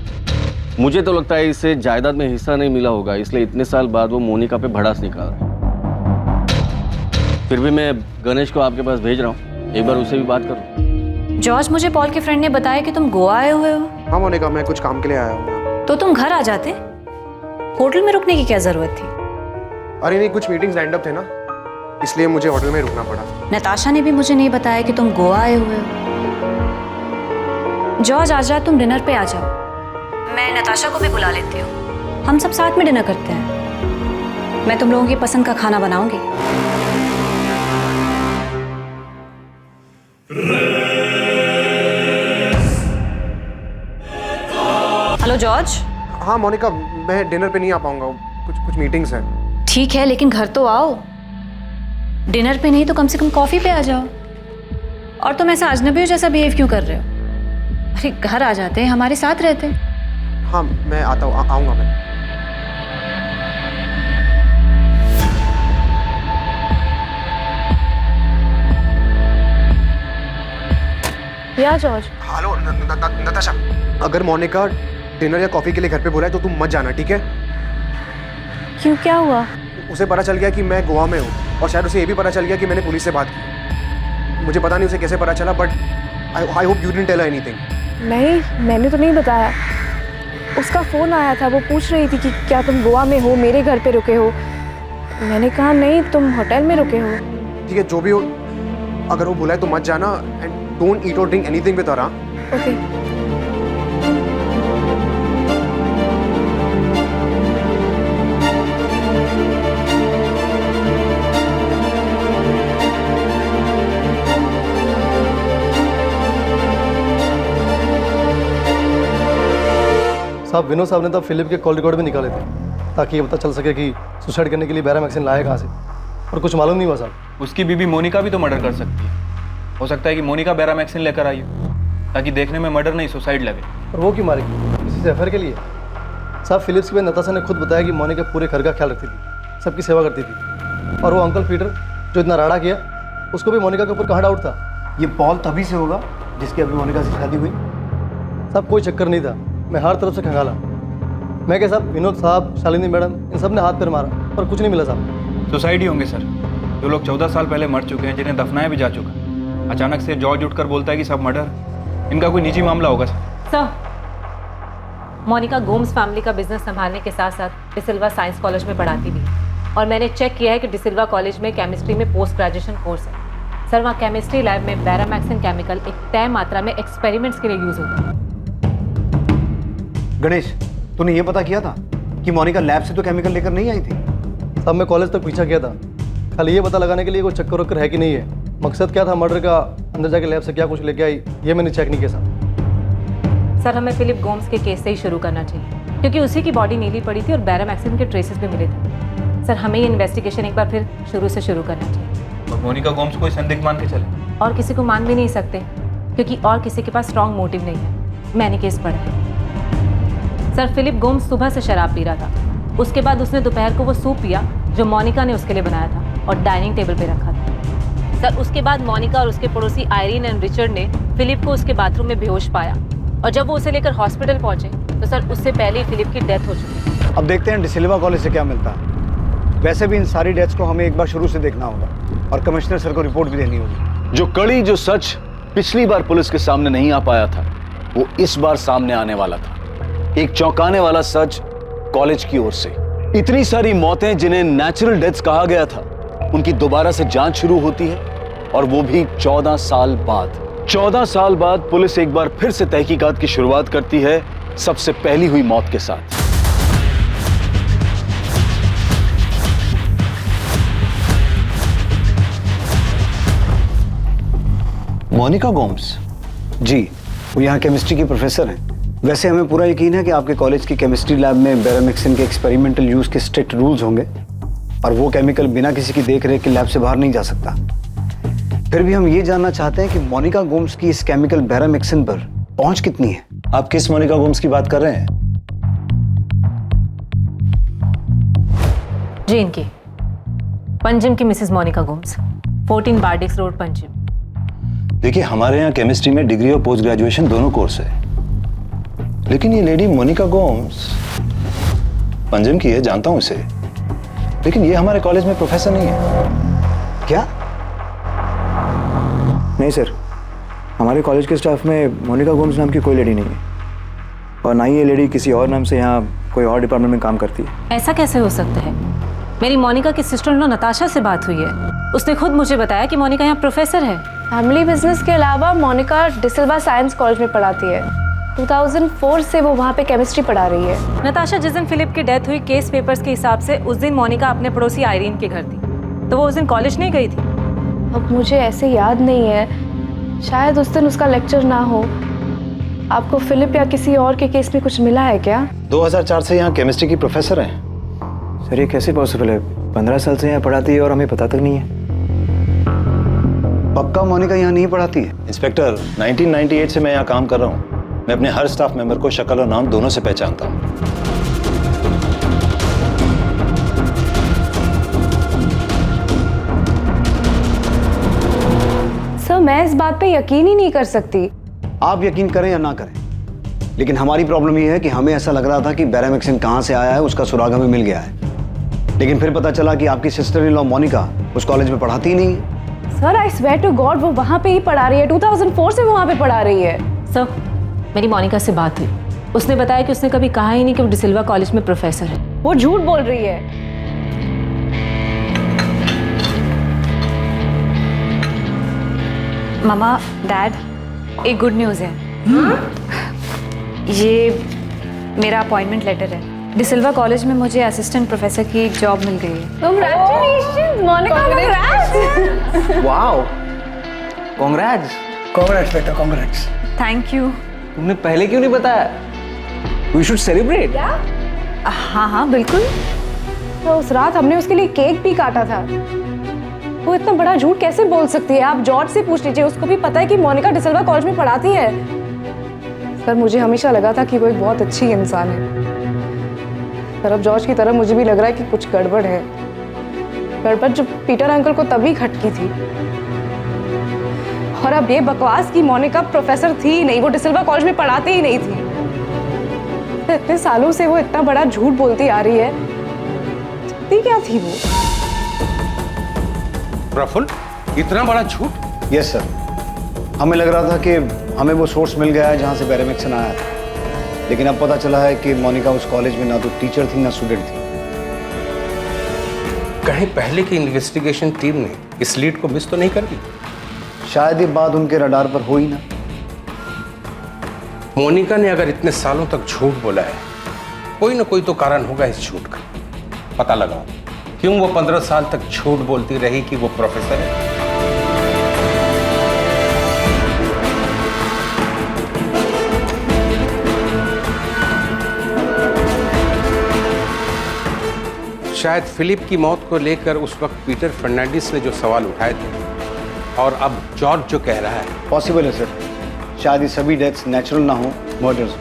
मुझे तो लगता है इसे जायदाद में हिस्सा नहीं मिला होगा, इसलिए इतने साल बाद वो मोनिका पे भड़ास निकाल रहा है। फिर भी मैं गणेश को आपके पास भेज रहा हूँ, एक बार उससे भी बात करो। जॉर्ज, मुझे पॉल के फ्रेंड ने बताया कि तुम गोवा आए हुए हो। हाँ मोनिका, मैं कुछ काम के लिए आया हूँ। तो तुम घर आ जाते, होटल में रुकने की क्या जरूरत थी? अरे नहीं, कुछ मीटिंग्स लाइंड अप थे ना, इसलिए मुझे होटल में रुकना पड़ा। नताशा ने भी मुझे नहीं बताया कि तुम गोवा आए हुए हो। जॉर्ज, आज रात तुम डिनर पे आ जाओ, मैं नताशा को भी बुला लेती हूँ, हम सब साथ में डिनर करते हैं। मैं तुम लोगों की पसंद का खाना बनाऊंगी। Hello George. हाँ मोनिका, मैं डिनर पे नहीं आ पाऊंगा, कुछ मीटिंग्स हैं। ठीक है, लेकिन घर तो आओ। डिनर पे नहीं तो कम से कम कॉफी पे आ जाओ। और तुम ऐसा अजनबियों जैसा बिहेव क्यों कर रहे हो? अरे घर आ जाते, हमारे साथ रहते। हाँ, मैं आता हूँ, आऊँगा मैं। या जॉर्ज। हेलो नताशा, अगर मोनिका डिनर या कॉफी के लिए घर पे बुलाए तो तुम मत जाना, ठीक है? क्यों, क्या हुआ? उसे पता चल गया कि मैं गोवा में हूँ और शायद उसे ये भी पता चल गया कि मैंने पुलिस से बात की। मुझे पता नहीं उसे कैसे पता चला, but I hope you didn't tell her anything. नहीं, मैंने तो नहीं बताया। उसका फ़ोन आया था, वो पूछ रही थी कि क्या तुम गोवा में हो, मेरे घर पे रुके हो। मैंने कहा नहीं, तुम होटल में रुके हो। ठीक है, जो भी हो, अगर वो बुलाए तो मत जाना एंड डोंट ईट और drink anything with her. Okay. साहब, विनोद साहब ने तब फिलिप के कॉल रिकॉर्ड भी निकाले थे ताकि ये पता चल सके कि सुसाइड करने के लिए बैरामैक्सिन लाया कहाँ से, और कुछ मालूम नहीं हुआ साहब। उसकी बीबी मोनिका भी तो मर्डर कर सकती है। हो सकता है कि मोनिका बैरामैक्सिन लेकर आई हो ताकि देखने में मर्डर नहीं सुसाइड लगे। और वो क्यों मारेगी? किसी से अफेयर के लिए? साहब, फिलिप्स की नताशा ने खुद बताया कि मोनिका पूरे घर का ख्याल रखती थी, सबकी सेवा करती थी। और वो अंकल पीटर जो इतना राड़ा किया, उसको भी मोनिका के ऊपर कहाँ डाउट था? ये पॉल तभी से होगा जिसकी अभी मोनिका से शादी हुई। साहब, कोई चक्कर नहीं था, मैं हर तरफ से खंगाला। मैं क्या साहब, विनोद साहब, शालिनी मैडम, इन सब ने हाथ पैर मारा पर कुछ नहीं मिला साहब। सुसाइड ही होंगे सर। जो लोग 14 साल पहले मर चुके हैं, जिन्हें दफनाया भी जा चुका, अचानक से जॉर्ज उठकर बोलता है कि सब मर्डर। इनका कोई निजी मामला होगा sir. Sir, Monica Gomes family का बिजनेस संभालने के साथ साथ डिसिल्वा साइंस कॉलेज में पढ़ाती भी है। और मैंने चेक किया है कि डिसिल्वा कॉलेज में केमिस्ट्री में पोस्ट ग्रेजुएशन कोर्स है। सर, वहाँ केमिस्ट्री लैब में बैरामैक्सिन केमिकल एक तय मात्रा में एक्सपेरिमेंट्स के लिए यूज होता है। गणेश, तूने ये पता किया था कि मोनिका लैब से तो केमिकल लेकर नहीं आई थी? साहब, मैं कॉलेज तक पीछा किया था, खाली ये पता लगाने के लिए कोई चक्कर वक्कर है कि नहीं है। मकसद क्या था मर्डर का, अंदर जाके लैब से क्या कुछ लेके आई, ये मैंने चेक नहीं किया साहब। सर, हमें फिलिप गोम्स के केस से ही शुरू करना चाहिए क्योंकि उसी की बॉडी नीली पड़ी थी और बैरामैक्सिन के ट्रेसेस भी मिले थे। सर, हमें ये इन्वेस्टिगेशन एक बार फिर शुरू से शुरू करना चाहिए। और मोनिका गोम्स को संदिग्ध मान के चले? और किसी को मान भी नहीं सकते क्योंकि और किसी के पास स्ट्रॉन्ग मोटिव नहीं है। मैंने केस पढ़ा है। सर, फिलिप गोम्स सुबह से शराब पी रहा था। उसके बाद उसने दोपहर को वो सूप पिया जो मोनिका ने उसके लिए बनाया था और डाइनिंग टेबल पे रखा था। सर, उसके बाद मोनिका और उसके पड़ोसी आयरीन एंड रिचर्ड ने फिलिप को उसके बाथरूम में बेहोश पाया और जब वो उसे लेकर हॉस्पिटल पहुंचे तो सर उससे पहले ही फिलिप की डेथ हो चुकी थी। अब देखते हैं डिसिल्वा कॉलेज से क्या मिलता है। वैसे भी इन सारी डेथ्स को हमें एक बार शुरू से देखना होगा और कमिश्नर सर को रिपोर्ट भी देनी होगी। जो सच पिछली बार पुलिस के सामने नहीं आ पाया था, वो इस बार सामने आने वाला था। एक चौंकाने वाला सच कॉलेज की ओर से। इतनी सारी मौतें जिन्हें नेचुरल डेथ्स कहा गया था, उनकी दोबारा से जांच शुरू होती है और वो भी 14 साल बाद। 14 साल बाद पुलिस एक बार फिर से तहकीकात की शुरुआत करती है, सबसे पहली हुई मौत के साथ। मोनिका गोम्स? जी, वो यहाँ केमिस्ट्री की प्रोफेसर हैं। वैसे हमें पूरा यकीन है कि आपके कॉलेज की केमिस्ट्री लैब में बैरामैक्सिन के एक्सपेरिमेंटल यूज के स्ट्रिक्ट रूल्स होंगे और वो केमिकल बिना किसी की देखरेख के लैब से बाहर नहीं जा सकता। फिर भी हम ये जानना चाहते हैं कि मोनिका गोम्स की इस केमिकल बैरामैक्सिन पर पहुंच कितनी है? आप किस मोनिका गोम्स की बात कर रहे हैं? जी, इनकी पंजिम की मिसेस मोनिका गोम्स, 14 बार्डिक्स रोड, पंजिम। देखिए, हमारे यहाँ केमिस्ट्री में डिग्री और पोस्ट ग्रेजुएशन दोनों कोर्स है, लेकिन ये लेडी मोनिका गोम्स पंजिम की है, जानता हूं इसे, लेकिन ये हमारे कॉलेज में प्रोफेसर नहीं है। क्या? नहीं सर, हमारे कॉलेज के स्टाफ में मोनिका गोम्स नाम की कोई लेडी नहीं है और ना ही ये लेडी किसी और नाम से यहाँ कोई और डिपार्टमेंट में काम करती है। ऐसा कैसे हो सकता है? मेरी मोनिका की सिस्टर इन लॉ नताशा से बात हुई है। उसने खुद मुझे बताया कि मोनिका यहाँ प्रोफेसर है। फैमिली बिजनेस के अलावा मोनिका डिसिल्वा साइंस कॉलेज में पढ़ाती है। 2004 से वो वहाँ पे केमिस्ट्री पढ़ा रही है। नताशा, जिस दिन फिलिप की डेथ हुई, केस पेपर्स के हिसाब से उस दिन मोनिका अपने पड़ोसी आयरीन के घर थी, तो वो उस दिन कॉलेज नहीं गई थी। अब मुझे ऐसे याद नहीं है, शायद उस दिन उसका लेक्चर ना हो। आपको फिलिप या किसी और के केस में कुछ मिला है क्या? 2004 से यहाँ केमिस्ट्री की प्रोफेसर हैं। सर, ये कैसे पॉसिबल है? 15 साल से यहाँ पढ़ाती है और हमें पता तक नहीं है। पक्का मोनिका यहाँ नहीं पढ़ाती है? इंस्पेक्टर, 1998 से मैं यहाँ काम कर रहा हूँ। मैं अपने हर स्टाफ मेंबर को शक्ल और नाम दोनों से पहचानता हूँ। सर, मैं इस बात पे यकीन ही नहीं कर सकती। आप यकीन करें या ना करें, लेकिन हमारी प्रॉब्लम ये है कि हमें ऐसा लग रहा था कि बैरामेक्सिन कहाँ से आया है उसका सुराग हमें मिल गया है, लेकिन फिर पता चला कि आपकी सिस्टर इन लॉ मोनिका उस कॉलेज में पढ़ाती ही नहीं है। Sir I swear to God वो वहाँ पे ही पढ़ा रही है, 2004 से वो वहाँ पे पढ़ा रही है। सर मेरी मोनिका से बात हुई, उसने बताया कि उसने कभी कहा ही नहीं कि वो डिसिल्वा कॉलेज में प्रोफेसर है। वो झूठ बोल रही है। मामा, डैड, एक गुड न्यूज़ है। ये मेरा अपॉइंटमेंट लेटर है। डिसिल्वा कॉलेज में मुझे असिस्टेंट प्रोफेसर की जॉब मिल गई है। Congratulations, Monica, congrats! Wow, congrats. Congrats बेटा, कांग्रेट्स। Thank you. तुमने पहले क्यों नहीं बताया? We should celebrate. हाँ हाँ बिल्कुल। तो उस रात हमने उसके लिए केक भी काटा था। वो इतना बड़ा झूठ कैसे बोल सकती है? आप जॉर्ज से पूछ लीजिए, उसको भी पता है कि मोनिका डिसिल्वा कॉलेज में पढ़ाती है। सर मुझे हमेशा लगा था कि वो एक बहुत अच्छी इंसान है, पर अब जॉर्ज की तरह मुझे भी लग रहा है कि कुछ गड़बड़ है। गड़बड़ जो पीटर अंकल को तभी खटकी थी, और अब ये बकवास की मोनिका प्रोफेसर थी ही नहीं, वो डिसिल्वा कॉलेज में पढ़ाती ही नहीं थी। इतने सालों से वो इतना बड़ा झूठ बोलती आ रही है, सकती क्या थी वो? प्रफुल्ल, इतना बड़ा झूठ? यस सर, हमें लग रहा था कि हमें वो सोर्स मिल गया है जहाँ से बैरामेक्सिन आया था, लेकिन अब पता चला है कि मोनिका उस कॉलेज में ना तो टीचर थी ना स्टूडेंट थी। कहीं पहले की इन्वेस्टिगेशन टीम ने इस लीड को मिस तो नहीं कर दी? शायद ये बात उनके रडार पर हो ही ना। मोनिका ने अगर इतने सालों तक झूठ बोला है, कोई ना कोई तो कारण होगा इस झूठ का। पता लगाओ क्यों वो 15 साल तक झूठ बोलती रही कि वो प्रोफेसर है। शायद फिलिप की मौत को लेकर उस वक्त पीटर फर्नांडिस ने जो सवाल उठाए थे, और अब जॉर्ज जो कह रहा है, पॉसिबल है सर। शायद ये सभी डेथ्स नेचुरल ना हो, मर्डर्स हो।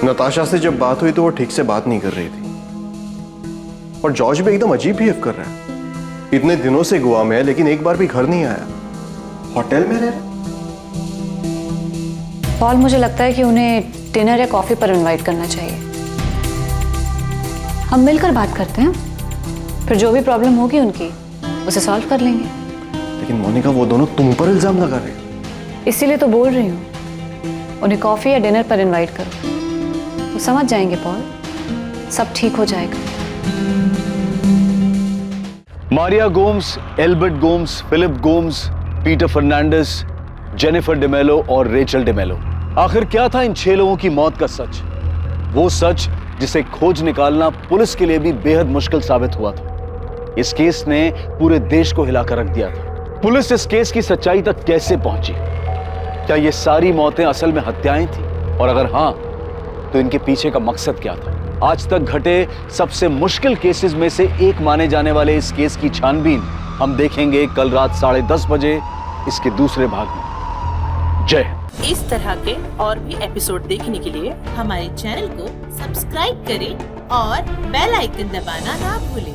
नताशा से जब बात हुई तो वो ठीक से बात नहीं कर रही थी, और जॉर्ज भी एकदम अजीब बिहेव कर रहा है। इतने दिनों से गोवा में है, लेकिन एक बार भी घर नहीं आया, होटल में रह रहा। पॉल, मुझे लगता है कि उन्हें डिनर या कॉफी पर इनवाइट करना चाहिए। हम मिलकर बात करते हैं, फिर जो भी प्रॉब्लम होगी उनकी उसे सॉल्व कर लेंगे। लेकिन मोनिका, वो दोनों तुम पर इल्जाम लगा रहे हैं। इसीलिए तो बोल रही हूँ, उन्हें कॉफी या डिनर पर इनवाइट करो, वो समझ जाएंगे पॉल, सब ठीक हो जाएगा। Maria Gomes, Albert Gomes, Philip Gomes, Peter Fernandes, Jennifer DeMello और रेचल डेमेलो। आखिर क्या था इन 6 लोगों की मौत का सच? वो सच जिसे खोज निकालना पुलिस के लिए भी बेहद मुश्किल साबित हुआ था। इस केस ने पूरे देश को हिलाकर रख दिया था। पुलिस इस केस की सच्चाई तक कैसे पहुंची? क्या ये सारी मौतें असल में हत्याएं थी? और अगर हां, तो इनके पीछे का मकसद क्या था? आज तक घटे सबसे मुश्किल केसेस में से एक माने जाने वाले इस केस की छानबीन हम देखेंगे कल रात 10:30 बजे इसके दूसरे भाग में। जय हिंद। इस तरह के और भी एपिसोड देखने के लिए हमारे चैनल को सब्सक्राइब करें और बेल आइकन दबाना ना भूलें।